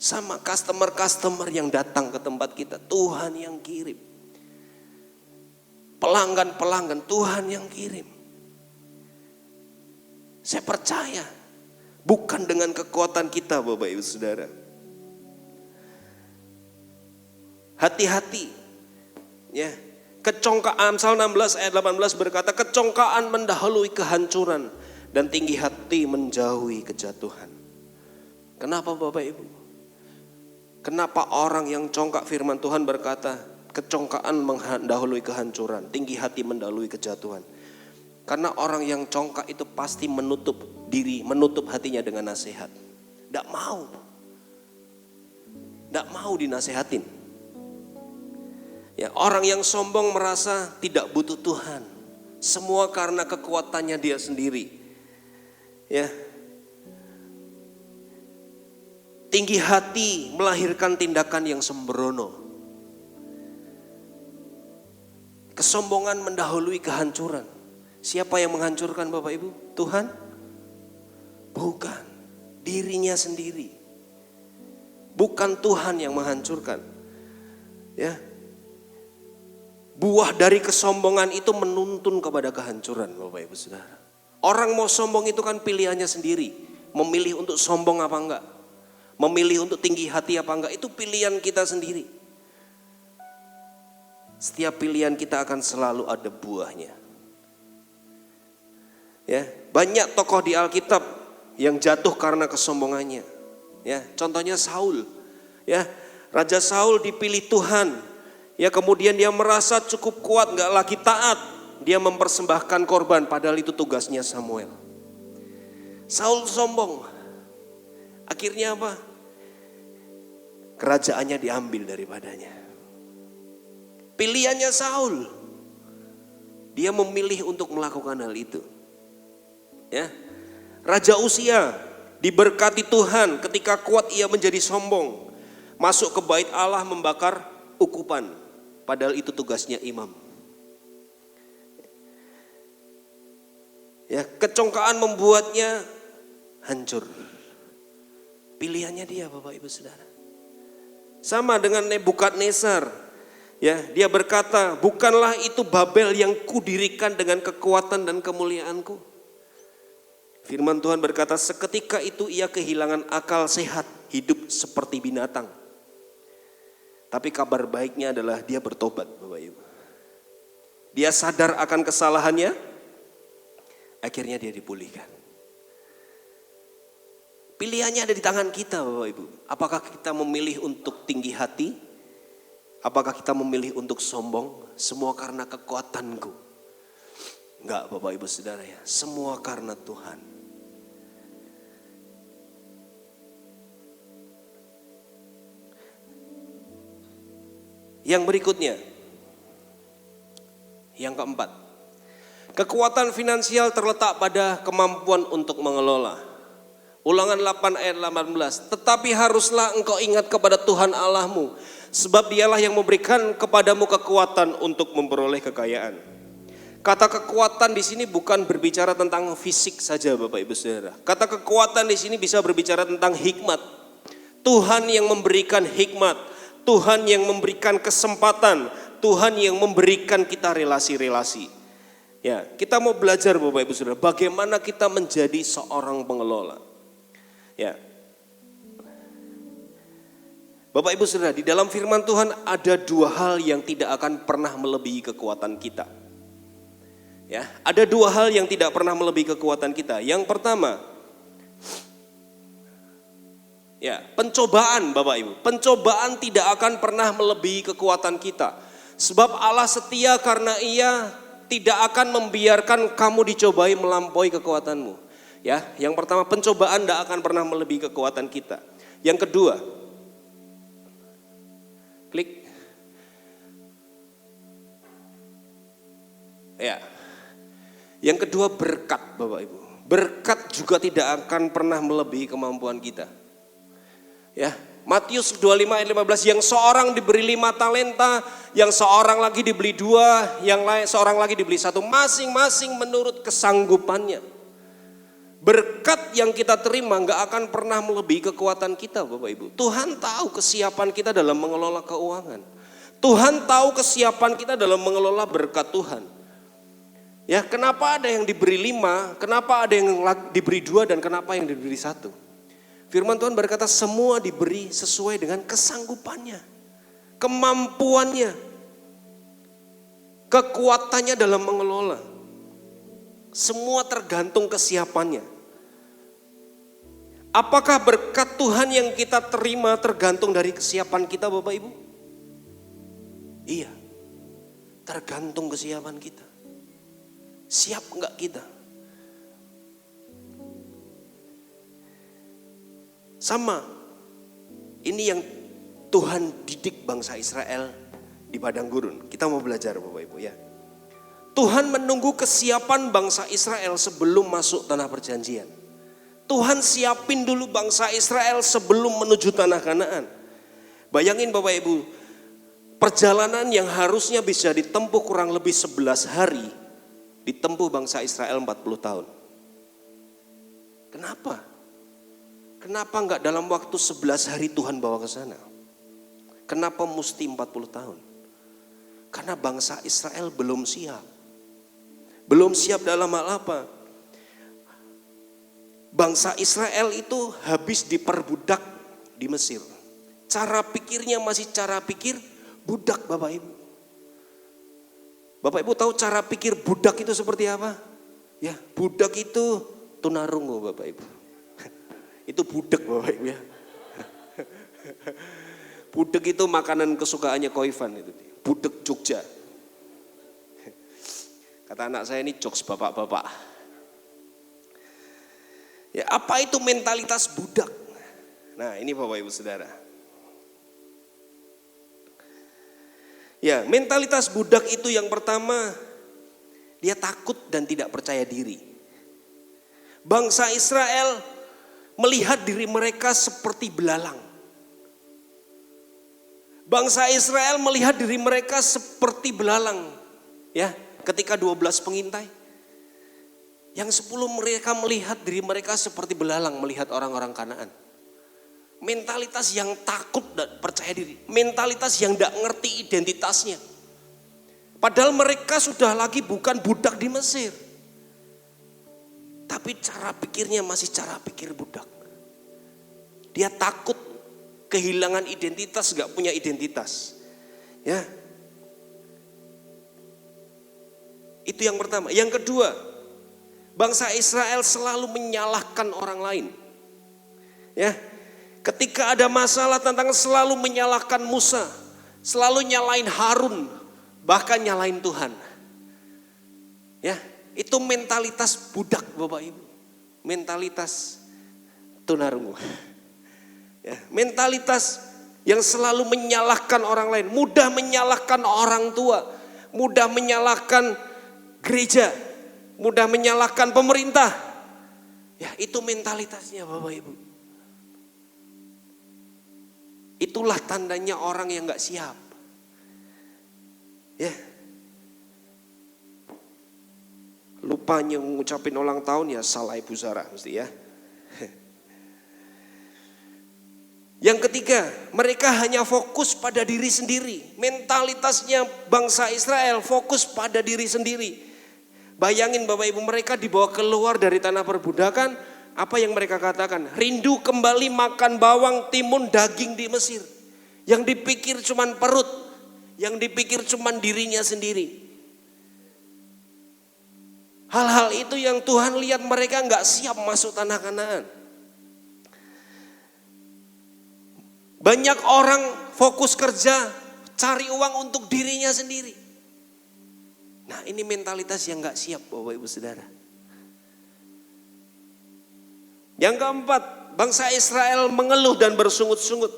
Sama customer-customer yang datang ke tempat kita, Tuhan yang kirim. Pelanggan-pelanggan, Tuhan yang kirim. Saya percaya, bukan dengan kekuatan kita Bapak Ibu Saudara. Hati-hati, ya. Kecongkaan, Amsal 16 ayat 18 berkata, kecongkaan mendahului kehancuran dan tinggi hati menjauhi kejatuhan. Kenapa Bapak Ibu? Kenapa orang yang congkak, firman Tuhan berkata, kecongkaan mendahului kehancuran, tinggi hati mendahului kejatuhan. Karena orang yang congkak itu pasti menutup diri, menutup hatinya dengan nasihat. Tidak mau dinasehatin. Ya, orang yang sombong merasa tidak butuh Tuhan. Semua karena kekuatannya dia sendiri. Ya. Tinggi hati melahirkan tindakan yang sembrono. Kesombongan mendahului kehancuran. Siapa yang menghancurkan Bapak Ibu? Tuhan? Bukan. Dirinya sendiri. Bukan Tuhan yang menghancurkan. Ya. Buah dari kesombongan itu menuntun kepada kehancuran Bapak Ibu Saudara. Orang mau sombong itu kan pilihannya sendiri. Memilih untuk sombong apa enggak. Memilih untuk tinggi hati apa enggak. Itu pilihan kita sendiri. Setiap pilihan kita akan selalu ada buahnya. Ya, banyak tokoh di Alkitab yang jatuh karena kesombongannya. Ya, contohnya Saul. Ya, Raja Saul dipilih Tuhan. Ya, kemudian dia merasa cukup kuat, nggak lagi taat. Dia mempersembahkan korban, padahal itu tugasnya Samuel. Saul sombong. Akhirnya apa? Kerajaannya diambil daripadanya. Pilihannya Saul. Dia memilih untuk melakukan hal itu. Ya. Raja Uzia diberkati Tuhan, ketika kuat ia menjadi sombong. Masuk ke bait Allah membakar ukupan, padahal itu tugasnya imam. Ya, kecongkaan membuatnya hancur. Pilihannya dia Bapak Ibu Saudara. Sama dengan Nebukadnezar. Ya, dia berkata, bukanlah itu Babel yang kudirikan dengan kekuatan dan kemuliaanku. Firman Tuhan berkata, seketika itu ia kehilangan akal sehat, hidup seperti binatang. Tapi kabar baiknya adalah dia bertobat Bapak Ibu. Dia sadar akan kesalahannya, akhirnya dia dipulihkan. Pilihannya ada di tangan kita Bapak Ibu. Apakah kita memilih untuk tinggi hati? Apakah kita memilih untuk sombong? Semua karena kekuatanku. Enggak Bapak Ibu Saudara ya. Semua karena Tuhan. Yang berikutnya. Yang keempat. Kekuatan finansial terletak pada kemampuan untuk mengelola. Ulangan 8 ayat 18. Tetapi haruslah engkau ingat kepada Tuhan Allahmu. Sebab dialah yang memberikan kepadamu kekuatan untuk memperoleh kekayaan. Kata kekuatan di sini bukan berbicara tentang fisik saja Bapak Ibu Saudara. Kata kekuatan di sini bisa berbicara tentang hikmat. Tuhan yang memberikan hikmat. Tuhan yang memberikan kesempatan. Tuhan yang memberikan kita relasi-relasi. Ya, kita mau belajar Bapak Ibu Saudara, bagaimana kita menjadi seorang pengelola. Ya. Bapak Ibu Saudara, di dalam firman Tuhan ada dua hal yang tidak akan pernah melebihi kekuatan kita. Ya, ada dua hal yang tidak pernah melebihi kekuatan kita. Yang pertama, ya, pencobaan Bapak Ibu. Pencobaan tidak akan pernah melebihi kekuatan kita. Sebab Allah setia karena Ia tidak akan membiarkan kamu dicobai melampaui kekuatanmu. Ya, yang pertama, pencobaan tidak akan pernah melebihi kekuatan kita. Yang kedua, klik. Ya. Yang kedua, berkat Bapak Ibu. Berkat juga tidak akan pernah melebihi kemampuan kita. Ya, Matius 25 ayat 15, yang seorang diberi 5 talenta, yang seorang lagi diberi 2, yang lain seorang lagi diberi 1, masing-masing menurut kesanggupannya. Berkat yang kita terima nggak akan pernah melebihi kekuatan kita, Bapak Ibu. Tuhan tahu kesiapan kita dalam mengelola keuangan. Tuhan tahu kesiapan kita dalam mengelola berkat Tuhan. Ya, kenapa ada yang diberi 5, kenapa ada yang diberi 2, dan kenapa yang diberi 1? Firman Tuhan berkata semua diberi sesuai dengan kesanggupannya, kemampuannya, kekuatannya dalam mengelola. Semua tergantung kesiapannya. Apakah berkat Tuhan yang kita terima tergantung dari kesiapan kita, Bapak Ibu? Iya, tergantung kesiapan kita. Siap enggak kita? Sama, ini yang Tuhan didik bangsa Israel di padang gurun. Kita mau belajar, Bapak Ibu ya. Tuhan menunggu kesiapan bangsa Israel sebelum masuk tanah perjanjian. Tuhan siapin dulu bangsa Israel sebelum menuju tanah Kanaan. Bayangin Bapak Ibu, perjalanan yang harusnya bisa ditempuh kurang lebih 11 hari, ditempuh bangsa Israel 40 tahun. Kenapa? Kenapa enggak dalam waktu 11 hari Tuhan bawa ke sana? Kenapa mesti 40 tahun? Karena bangsa Israel belum siap. Belum siap dalam hal apa? Bangsa Israel itu habis diperbudak di Mesir. Cara pikirnya masih cara pikir budak, Bapak Ibu. Bapak Ibu tahu cara pikir budak itu seperti apa? Ya, budak itu tunarungu, Bapak Ibu. Itu budak, Bapak Ibu ya. Budak itu makanan kesukaannya Koifan itu. Budak Jogja. Kata anak saya, ini jokes bapak-bapak. Ya, apa itu mentalitas budak? Nah, ini Bapak Ibu Saudara. Ya, mentalitas budak itu yang pertama, dia takut dan tidak percaya diri. Bangsa Israel melihat diri mereka seperti belalang. Bangsa Israel melihat diri mereka seperti belalang. Ya, ketika 12 pengintai, yang 10 mereka melihat diri mereka seperti belalang melihat orang-orang Kanaan. Mentalitas yang takut dan percaya diri, mentalitas yang tidak ngerti identitasnya. Padahal mereka sudah lagi bukan budak di Mesir, tapi cara pikirnya masih cara pikir budak. Dia takut kehilangan identitas, gak punya identitas. Ya, itu yang pertama. Yang kedua, bangsa Israel selalu menyalahkan orang lain. Ya, ketika ada masalah tantangan selalu menyalahkan Musa, selalu nyalain Harun, bahkan nyalain Tuhan. Ya, itu mentalitas budak, Bapak Ibu. Mentalitas tunarungu. Ya, mentalitas yang selalu menyalahkan orang lain, mudah menyalahkan orang tua, mudah menyalahkan gereja, mudah menyalahkan pemerintah. Ya, itu mentalitasnya, Bapak Ibu. Itulah tandanya orang yang gak siap. Ya, lupanya ngucapin ulang tahun ya salah Ibu Sarah mesti ya. Yang ketiga, mereka hanya fokus pada diri sendiri. Mentalitasnya bangsa Israel fokus pada diri sendiri. Bayangin Bapak Ibu, mereka dibawa keluar dari tanah perbudakan. Apa yang mereka katakan? Rindu kembali makan bawang, timun, daging di Mesir. Yang dipikir cuman perut, yang dipikir cuman dirinya sendiri. Hal-hal itu yang Tuhan lihat mereka gak siap masuk tanah Kanaan. Banyak orang fokus kerja, cari uang untuk dirinya sendiri. Nah, ini mentalitas yang gak siap, Bapak Ibu Saudara. Yang keempat, bangsa Israel mengeluh dan bersungut-sungut.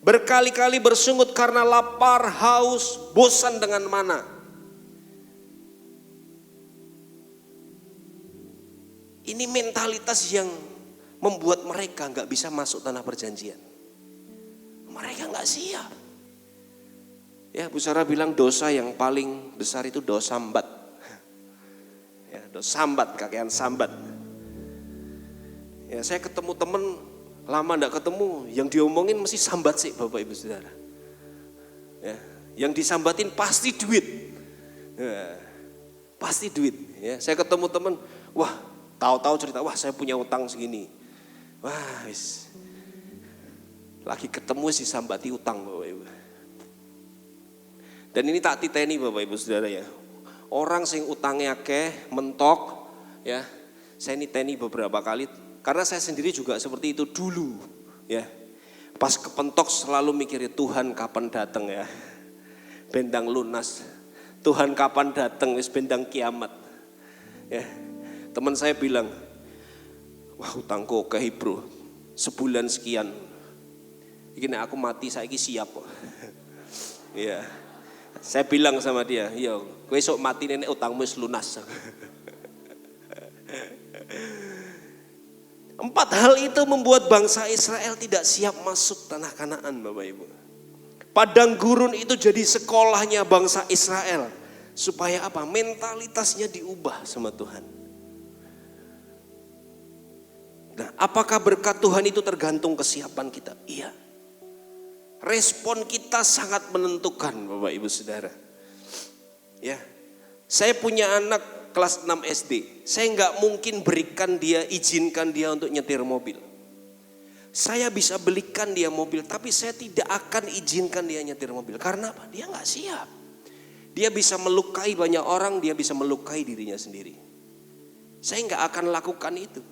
Berkali-kali bersungut karena lapar, haus, bosan dengan mana. Ini mentalitas yang membuat mereka gak bisa masuk tanah perjanjian. Mereka nggak siap. Ya, Bu Sarah bilang dosa yang paling besar itu dosa sambat. Ya, dosa sambat, kakean sambat. Ya, saya ketemu temen lama enggak ketemu, yang diomongin mesti sambat sih Bapak Ibu Saudara. Ya, yang disambatin pasti duit. Ya, pasti duit. Ya, saya ketemu temen, wah tahu-tahu cerita, wah saya punya utang segini. Wah, wis. Lagi ketemu sih sambati utang Bapak Ibu. Dan ini tak titeni Bapak Ibu Saudara ya. Orang sing utangnya akeh, mentok ya. Saya niteni beberapa kali karena saya sendiri juga seperti itu dulu ya. Pas kepentok selalu mikir Tuhan kapan datang ya. Bendang lunas. Tuhan kapan datang wis bendang kiamat. Ya. Teman saya bilang, "Wah, utangku akeh bro. Sebulan sekian. Iki nek aku mati saiki siap kok." Iya. Saya bilang sama dia, "Yo, kowe esuk mati nek utangmu wis lunas." 4 hal itu membuat bangsa Israel tidak siap masuk tanah Kanaan, Bapak Ibu. Padang gurun itu jadi sekolahnya bangsa Israel. Supaya apa? Mentalitasnya diubah sama Tuhan. Nah, apakah berkat Tuhan itu tergantung kesiapan kita? Iya. Respon kita sangat menentukan Bapak Ibu Saudara. Ya, saya punya anak kelas 6 SD. Saya nggak mungkin izinkan dia untuk nyetir mobil. Saya bisa belikan dia mobil, tapi saya tidak akan izinkan dia nyetir mobil. Karena apa? Dia nggak siap. Dia bisa melukai banyak orang, dia bisa melukai dirinya sendiri. Saya nggak akan lakukan itu.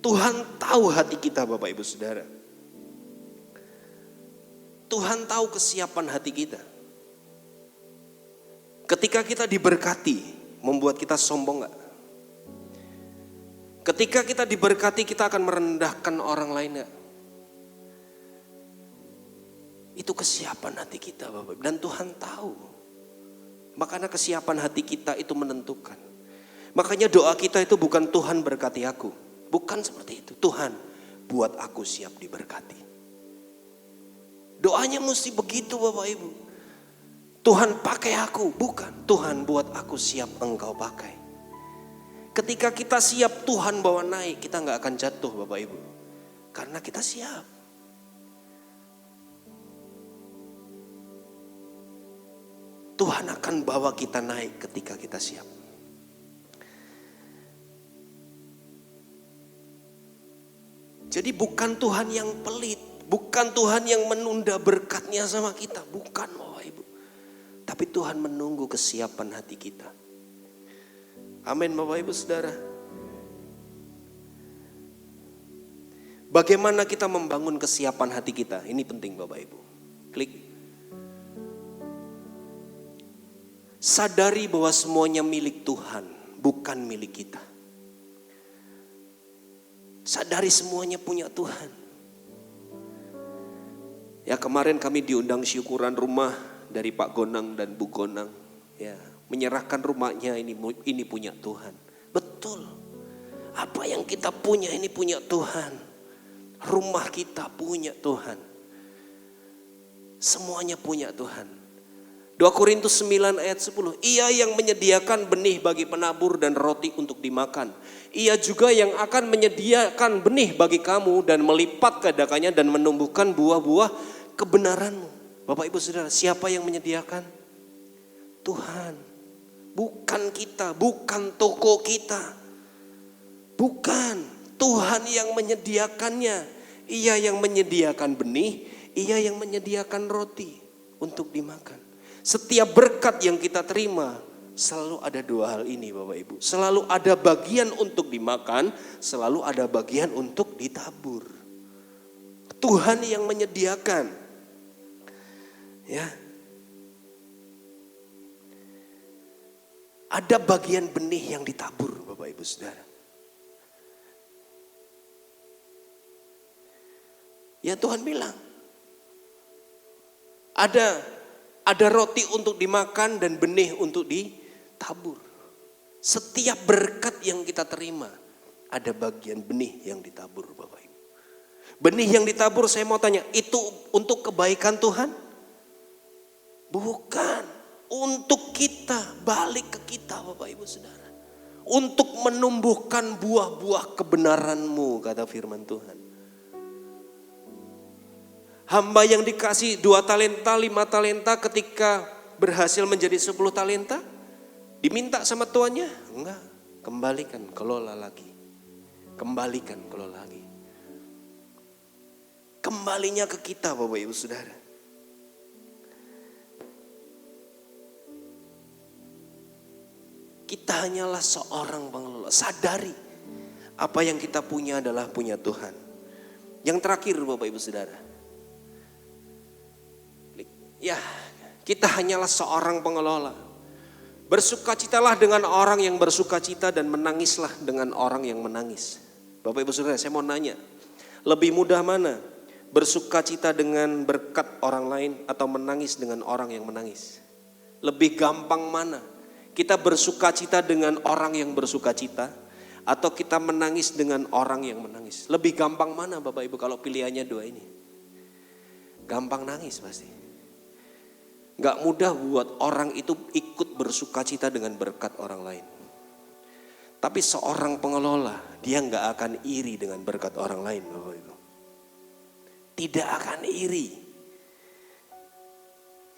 Tuhan tahu hati kita Bapak Ibu Saudara. Tuhan tahu kesiapan hati kita. Ketika kita diberkati, membuat kita sombong gak? Ketika kita diberkati, kita akan merendahkan orang lain gak? Itu kesiapan hati kita Bapak. Dan Tuhan tahu. Makanya kesiapan hati kita itu menentukan. Makanya doa kita itu bukan Tuhan berkati aku. Bukan seperti itu. Tuhan buat aku siap diberkati. Doanya mesti begitu Bapak Ibu. Tuhan pakai aku. Bukan. Tuhan buat aku siap engkau pakai. Ketika kita siap Tuhan bawa naik. Kita gak akan jatuh Bapak Ibu. Karena kita siap. Tuhan akan bawa kita naik ketika kita siap. Jadi bukan Tuhan yang pelit, bukan Tuhan yang menunda berkatnya sama kita, bukan Bapak Ibu. Tapi Tuhan menunggu kesiapan hati kita. Amin Bapak Ibu Saudara. Bagaimana kita membangun kesiapan hati kita? Ini penting Bapak Ibu. Klik. Sadari bahwa semuanya milik Tuhan, bukan milik kita. Sadari semuanya punya Tuhan. Ya, kemarin kami diundang syukuran rumah dari Pak Gonang dan Bu Gonang. Ya, menyerahkan rumahnya ini punya Tuhan. Betul. Apa yang kita punya ini punya Tuhan. Rumah kita punya Tuhan. Semuanya punya Tuhan. 2 Korintus 9 ayat 10. Ia yang menyediakan benih bagi penabur dan roti untuk dimakan. Ia juga yang akan menyediakan benih bagi kamu dan melipat gandakannya dan menumbuhkan buah-buah kebenaranmu. Bapak Ibu Saudara, siapa yang menyediakan? Tuhan. Bukan kita, bukan toko kita. Bukan. Tuhan yang menyediakannya. Ia yang menyediakan benih, ia yang menyediakan roti untuk dimakan. Setiap berkat yang kita terima selalu ada 2 hal ini Bapak Ibu. Selalu ada bagian untuk dimakan, selalu ada bagian untuk ditabur. Tuhan yang menyediakan. Ya. Ada bagian benih yang ditabur Bapak Ibu Saudara. Ya Tuhan bilang. Ada roti untuk dimakan dan benih untuk ditabur. Setiap berkat yang kita terima, ada bagian benih yang ditabur Bapak Ibu. Benih yang ditabur, saya mau tanya, itu untuk kebaikan Tuhan? Bukan. Untuk kita, balik ke kita Bapak Ibu Saudara. Untuk menumbuhkan buah-buah kebenaran-Mu, kata firman Tuhan. Hamba yang dikasih 2 talenta, 5 talenta ketika berhasil menjadi 10 talenta, diminta sama tuannya? Enggak, kembalikan, kelola lagi. Kembalikan, kelola lagi. Kembalinya ke kita Bapak Ibu Saudara. Kita hanyalah seorang pengelola. Sadari apa yang kita punya adalah punya Tuhan. Yang terakhir Bapak Ibu Saudara. Ya, kita hanyalah seorang pengelola. Bersukacitalah dengan orang yang bersukacita dan menangislah dengan orang yang menangis. Bapak Ibu Saudara, saya mau nanya. Lebih mudah mana? Bersukacita dengan berkat orang lain atau menangis dengan orang yang menangis? Lebih gampang mana? Kita bersukacita dengan orang yang bersukacita atau kita menangis dengan orang yang menangis? Lebih gampang mana Bapak Ibu kalau pilihannya 2 ini? Gampang nangis pasti. Gak mudah buat orang itu ikut bersukacita dengan berkat orang lain. Tapi seorang pengelola, dia gak akan iri dengan berkat orang lain Bapak Ibu. Tidak akan iri.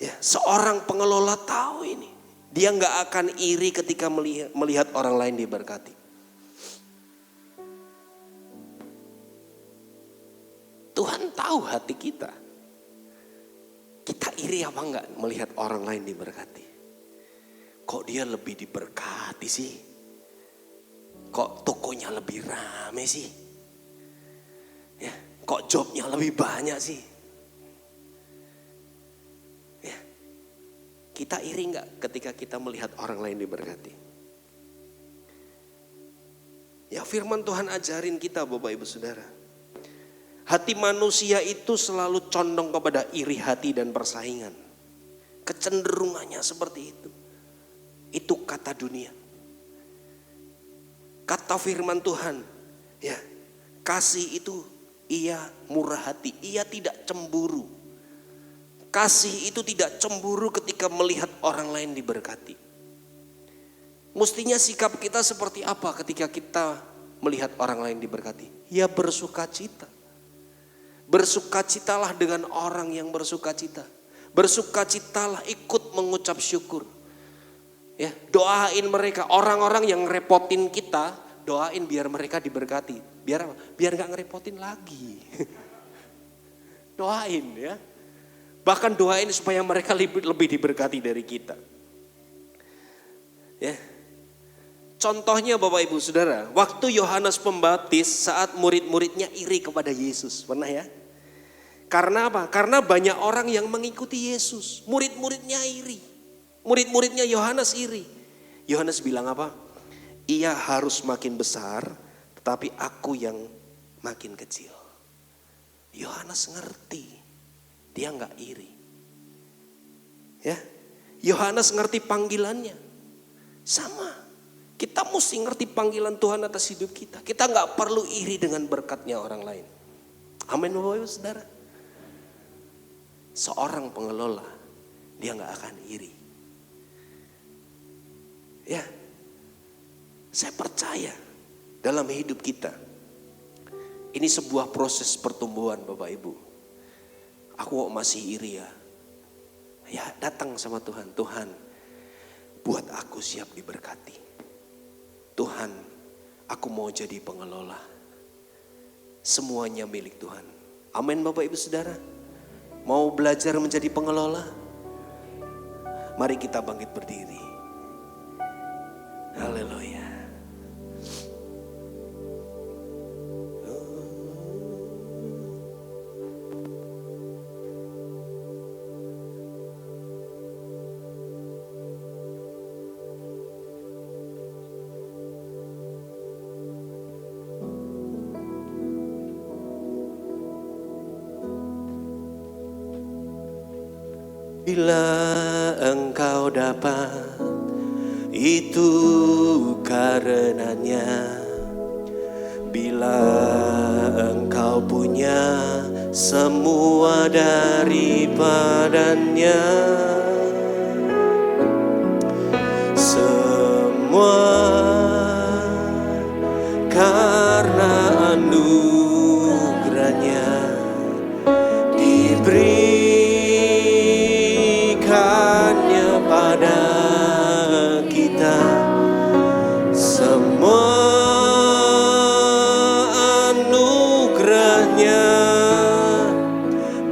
Ya, seorang pengelola tahu ini. Dia gak akan iri ketika melihat orang lain diberkati. Tuhan tahu hati kita. Kita iri apa enggak melihat orang lain diberkati? Kok dia lebih diberkati sih? Kok tokonya lebih rame sih? Ya, kok jobnya lebih banyak sih? Ya, kita iri enggak ketika kita melihat orang lain diberkati? Ya, firman Tuhan ajarin kita Bapak Ibu Saudara. Hati manusia itu selalu condong kepada iri hati dan persaingan. Kecenderungannya seperti itu. Itu kata dunia. Kata firman Tuhan, ya, kasih itu ia murah hati, ia tidak cemburu. Kasih itu tidak cemburu ketika melihat orang lain diberkati. Mestinya sikap kita seperti apa ketika kita melihat orang lain diberkati? Ya bersukacita. Bersukacitalah dengan orang yang bersukacita. Bersukacitalah, ikut mengucap syukur. Ya, doain mereka, orang-orang yang ngerepotin kita, doain biar mereka diberkati. Biar apa? Biar gak ngerepotin lagi. Doain ya. Bahkan doain supaya mereka lebih diberkati dari kita. Ya. Contohnya Bapak Ibu Saudara, waktu Yohanes Pembaptis saat murid-muridnya iri kepada Yesus, pernah ya? Karena apa? Karena banyak orang yang mengikuti Yesus, murid-muridnya iri, murid-muridnya Yohanes iri. Yohanes bilang apa? Ia harus makin besar, tetapi aku yang makin kecil. Yohanes ngerti, dia nggak iri. Ya, Yohanes ngerti panggilannya, sama. Kita mesti ngerti panggilan Tuhan atas hidup kita. Kita gak perlu iri dengan berkatnya orang lain. Amin Bapak Ibu Saudara. Seorang pengelola, dia gak akan iri. Ya, saya percaya dalam hidup kita. Ini sebuah proses pertumbuhan Bapak Ibu. Aku kok masih iri ya. Ya datang sama Tuhan. Tuhan, buat aku siap diberkati. Tuhan, aku mau jadi pengelola. Semuanya milik Tuhan. Amin Bapak Ibu Saudara. Mau belajar menjadi pengelola? Mari kita bangkit berdiri. Haleluya. Bila engkau dapat, itu karenanya. Bila engkau Engkau punya semua daripadanya, semua karena anugerahnya diberikannya pada kita. Semua anugerahnya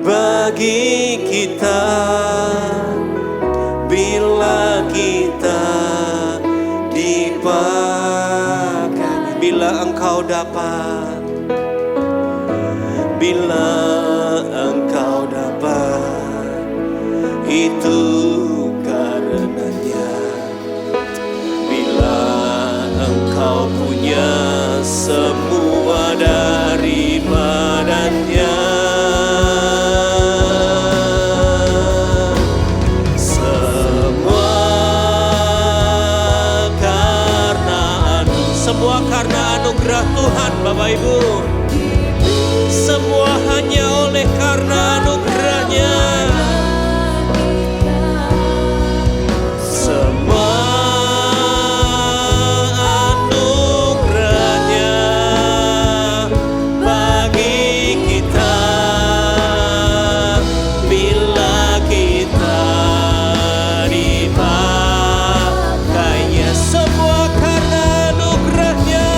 bagi kita bila kita dipakai. Bila engkau dapat, bila engkau dapat, itu karenanya. Bila engkau punya semua daripadanya, semua karena anugerah Tuhan. Bapak Ibu, semua hanya oleh karena anugerahnya. Semua anugerahnya bagi kita bila kita dipakainya. Semua karena anugerahnya.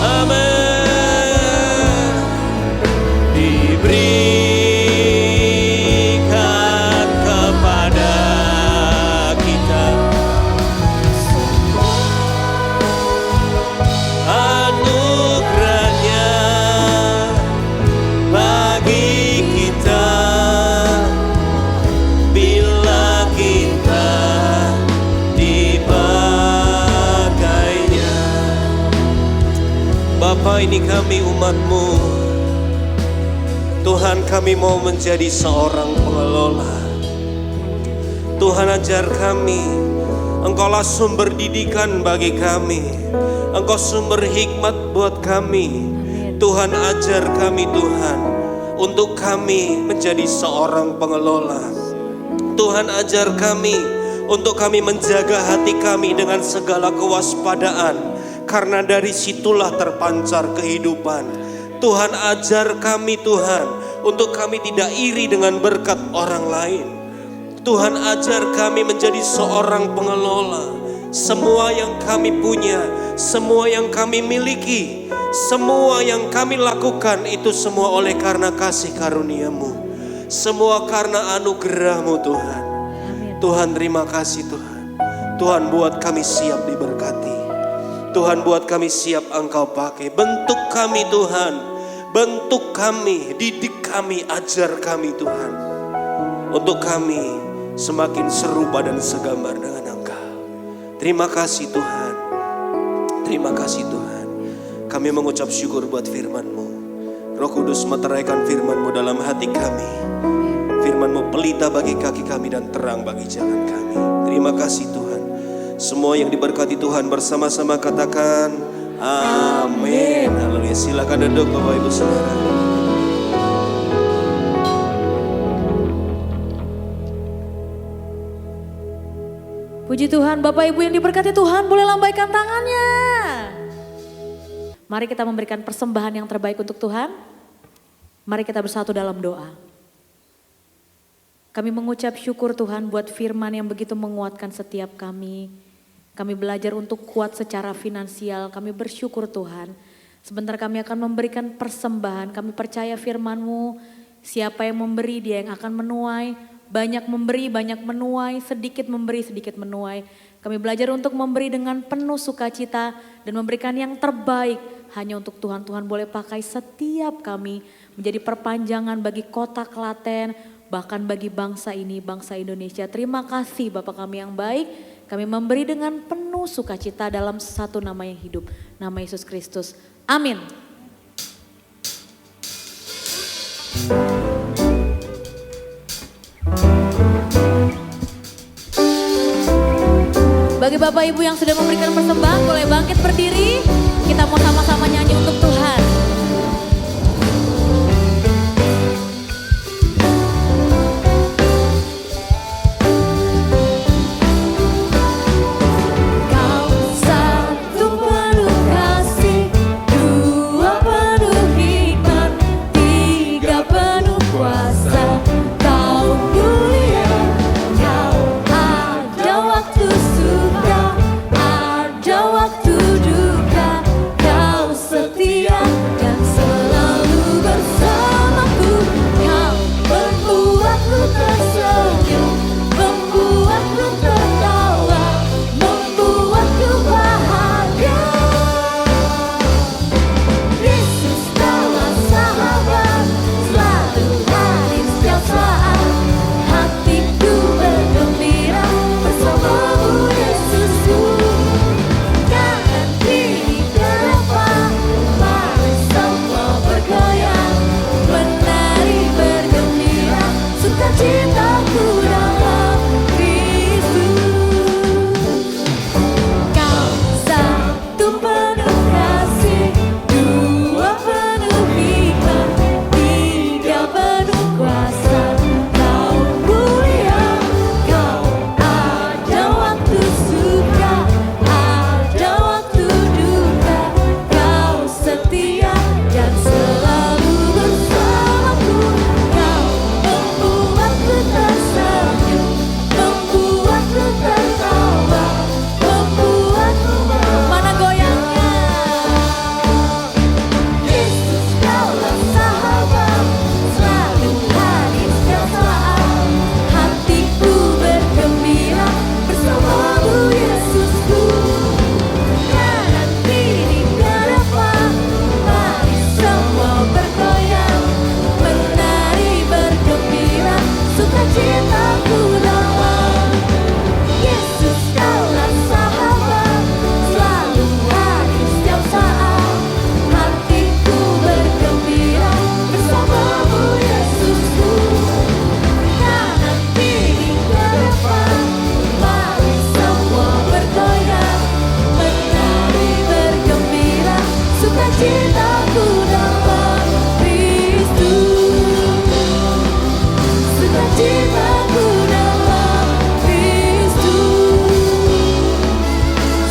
Amin. Diberikan kepada kita anugerahnya bagi kita bila kita dipakainya. Bapa, ini kami umat-Mu. Tuhan, kami mau menjadi seorang pengelola. Tuhan, ajar kami. Engkaulah sumber didikan bagi kami. Engkau sumber hikmat buat kami. Tuhan, ajar kami Tuhan, untuk kami menjadi seorang pengelola. Tuhan, ajar kami untuk kami menjaga hati kami dengan segala kewaspadaan, karena dari situlah terpancar kehidupan. Tuhan, ajar kami Tuhan, untuk kami tidak iri dengan berkat orang lain. Tuhan, ajar kami menjadi seorang pengelola. Semua yang kami punya, semua yang kami miliki, semua yang kami lakukan, itu semua oleh karena kasih karunia-Mu, semua karena anugerah-Mu Tuhan. Tuhan, terima kasih Tuhan. Tuhan, buat kami siap diberkati. Tuhan, buat kami siap Engkau pakai. Bentuk kami Tuhan, bentuk kami, didik kami, ajar kami Tuhan, untuk kami semakin serupa dan segambar dengan Engkau. Terima kasih Tuhan. Terima kasih Tuhan. Kami mengucap syukur buat firman-Mu. Roh Kudus, meteraikan firman-Mu dalam hati kami. Firman-Mu pelita bagi kaki kami dan terang bagi jalan kami. Terima kasih Tuhan. Semua yang diberkati Tuhan bersama-sama katakan amin. Haleluya. Silakan duduk Bapak Ibu Saudara.
Puji Tuhan, Bapak Ibu yang diberkati Tuhan, boleh lambaikan tangannya. Mari kita memberikan persembahan yang terbaik untuk Tuhan. Mari kita bersatu dalam doa. Kami mengucap syukur Tuhan buat firman yang begitu menguatkan setiap kami. Kami belajar untuk kuat secara finansial. Kami bersyukur Tuhan. Sebentar kami akan memberikan persembahan. Kami percaya firman-Mu. Siapa yang memberi, dia yang akan menuai. Banyak memberi, banyak menuai. Sedikit memberi, sedikit menuai. Kami belajar untuk memberi dengan penuh sukacita. Dan memberikan yang terbaik hanya untuk Tuhan. Tuhan boleh pakai setiap kami menjadi perpanjangan bagi kota Klaten. Bahkan bagi bangsa ini, bangsa Indonesia. Terima kasih Bapak kami yang baik. Kami memberi dengan penuh sukacita dalam satu nama yang hidup. Nama Yesus Kristus. Amin. Bagi Bapak Ibu yang sudah memberikan persembahan boleh bangkit berdiri. Kita mau sama-sama nyanyi untuk Tuhan. Kau satu penuh kasih, dua penuh hikmat, tiga penuh kuasa. Kau mulia, kau ada waktu suka, ada waktu duka. Kau setia dan selalu bersamaku. Kau membuatku tersenyum, membuatku tertawa, membuatku bahagia. Yesus kaulah sahabat, selalu hadir setiap saat. Hatiku bergembira bersamamu Yesusku. Kanan kiri ke depan, mari semua bergoyang, menari bergembira, sukacitaku dalam Kristus. Kau satu penuh kasih, dua penuh hikmat, tiga penuh kuasa. Kau mulia, kau ada waktu suka, ada waktu duka. Kau setia dan selalu bersamaku. Kau membuatku tersenyum, membuatku tertawa, membuatku mana goyangnya. Yesus kaulah sahabat, selalu hadir setiap saat. Hatiku bergembira bersamamu Yesusku. Kanan kiri ke depan, mari semua bergoyang, menari bergembira, sukacitaku dalam. Yesus kaulah sahabat, selalu hadir setiap saat. Hatiku bergembira bersamamu Yesusku. Kanan kiri ke depan, mari semua bergoyang, menari bergembira, sukacitaku dalam Kristus. Sukacitaku dalam Kristus.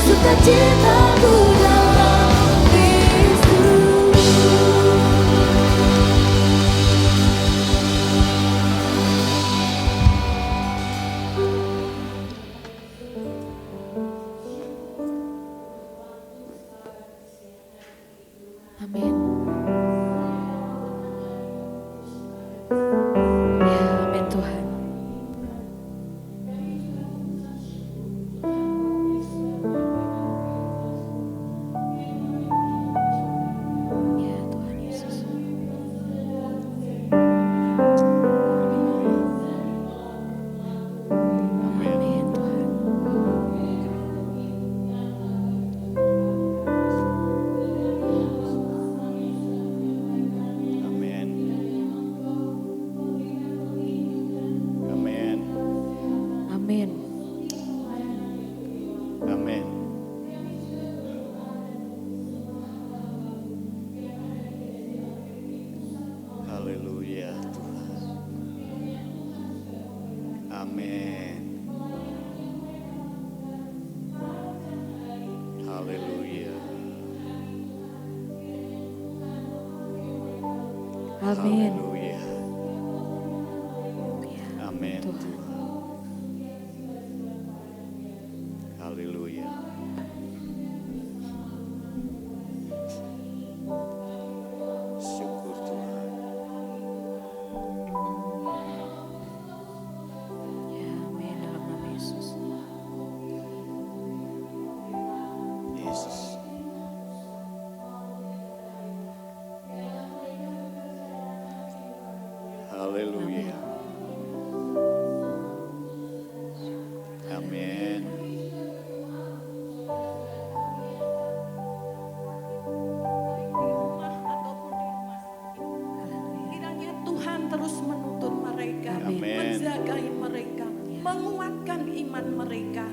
Sukacitaku dalam Kristus. Amin. Ya, amin Tuhan. Ya Tuhan Yesus. Amin Tuhan.
Amin. Amin.
Amin.
Amin. Haleluya Tuhan. Amin. Haleluya.
Amin.
Haleluya.
Ya,
Amin
Tuhan.
Tuhan. Haleluya. Syukur Tuhan.
Ya, amin dalam nama Yesus.
Yesus. Haleluya. Amin.
Ataupun di rumah sakit. Kiranya Tuhan terus menuntun mereka,
Amin.
menjagai mereka, menguatkan iman mereka.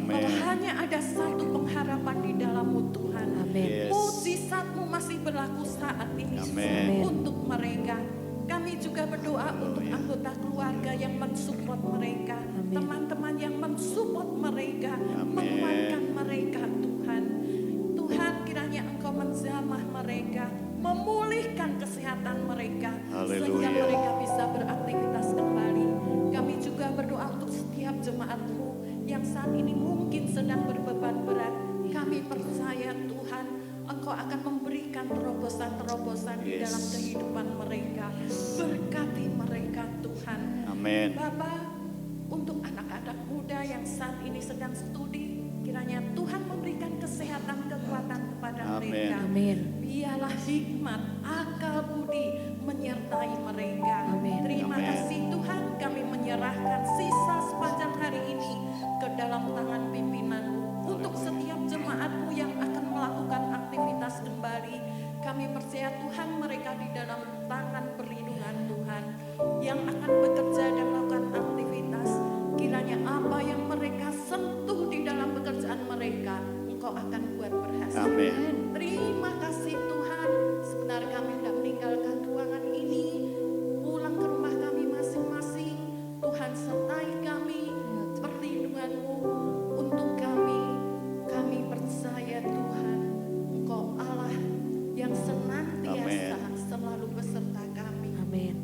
Amin.
Engkau hanya ada satu pengharapan di dalam-Mu Tuhan.
Amin.
Yes.
Mujizat-Mu masih berlaku saat ini
Amin.
untuk mereka. Kami juga berdoa untuk anggota keluarga yang mensupport mereka,
Amin.
teman-teman yang mensupport mereka,
Amin.
menguatkan mereka Tuhan. Tuhan, kiranya Engkau menjamah mereka, memulihkan kesehatan mereka, sehingga
Haleluya.
mereka bisa beraktivitas kembali. Kami juga berdoa untuk setiap jemaat-Mu yang saat ini mungkin sedang berbeban berat. Kami percaya Tuhan, Engkau akan memberikan terobosan-terobosan di
Yes.
dalam kehidupan mereka. Berkati mereka Tuhan.
Amin.
Bapa, untuk anak-anak muda yang saat ini sedang studi, kiranya Tuhan memberikan kesehatan, kekuatan kepada
Amin.
mereka.
Amin.
Biarlah hikmat, akal budi menyertai mereka.
Amin.
Terima
Amin.
kasih Tuhan, kami menyerahkan sisa sepanjang hari ini ke dalam tangan pimpinan-Mu. Untuk setiap jemaat-Mu yang akan melakukan aktivitas kembali, kami percaya Tuhan mereka di dalam tangan perlindungan Tuhan. Yang akan bekerja dan melakukan aktivitas, kiranya apa yang mereka sentuh di dalam pekerjaan mereka, Engkau akan buat berhasil.
Amin.
Terima kasih Tuhan, sebentar kami hendak meninggalkan ruangan ini, pulang ke rumah kami masing-masing. Tuhan sertai kami, perlindungan-Mu untuk kami. Kami percaya Tuhan, Engkau Allah yang senantiasa selalu beserta kami.
Amin.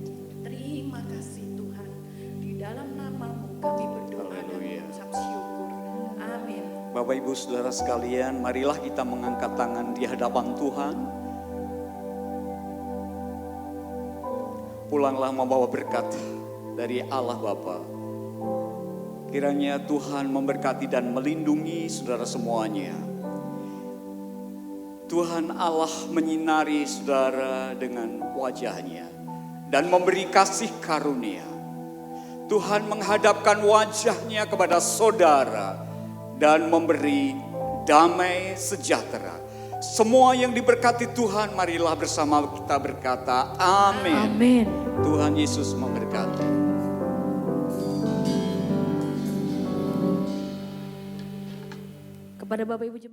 Terima kasih Tuhan, di dalam nama-Mu kami berdoa dan
Haleluya.
mengucap syukur. Amin.
Bapak Ibu Saudara sekalian, marilah kita mengangkat tangan di hadapan Tuhan. Pulanglah membawa berkat dari Allah Bapa. Kiranya Tuhan memberkati dan melindungi saudara semuanya. Tuhan Allah menyinari saudara dengan wajahnya dan memberi kasih karunia. Tuhan menghadapkan wajahnya kepada saudara dan memberi damai sejahtera. Semua yang diberkati Tuhan, marilah bersama kita berkata amin.
Amin.
Tuhan Yesus memberkati.
Kepada Bapak Ibu jemaat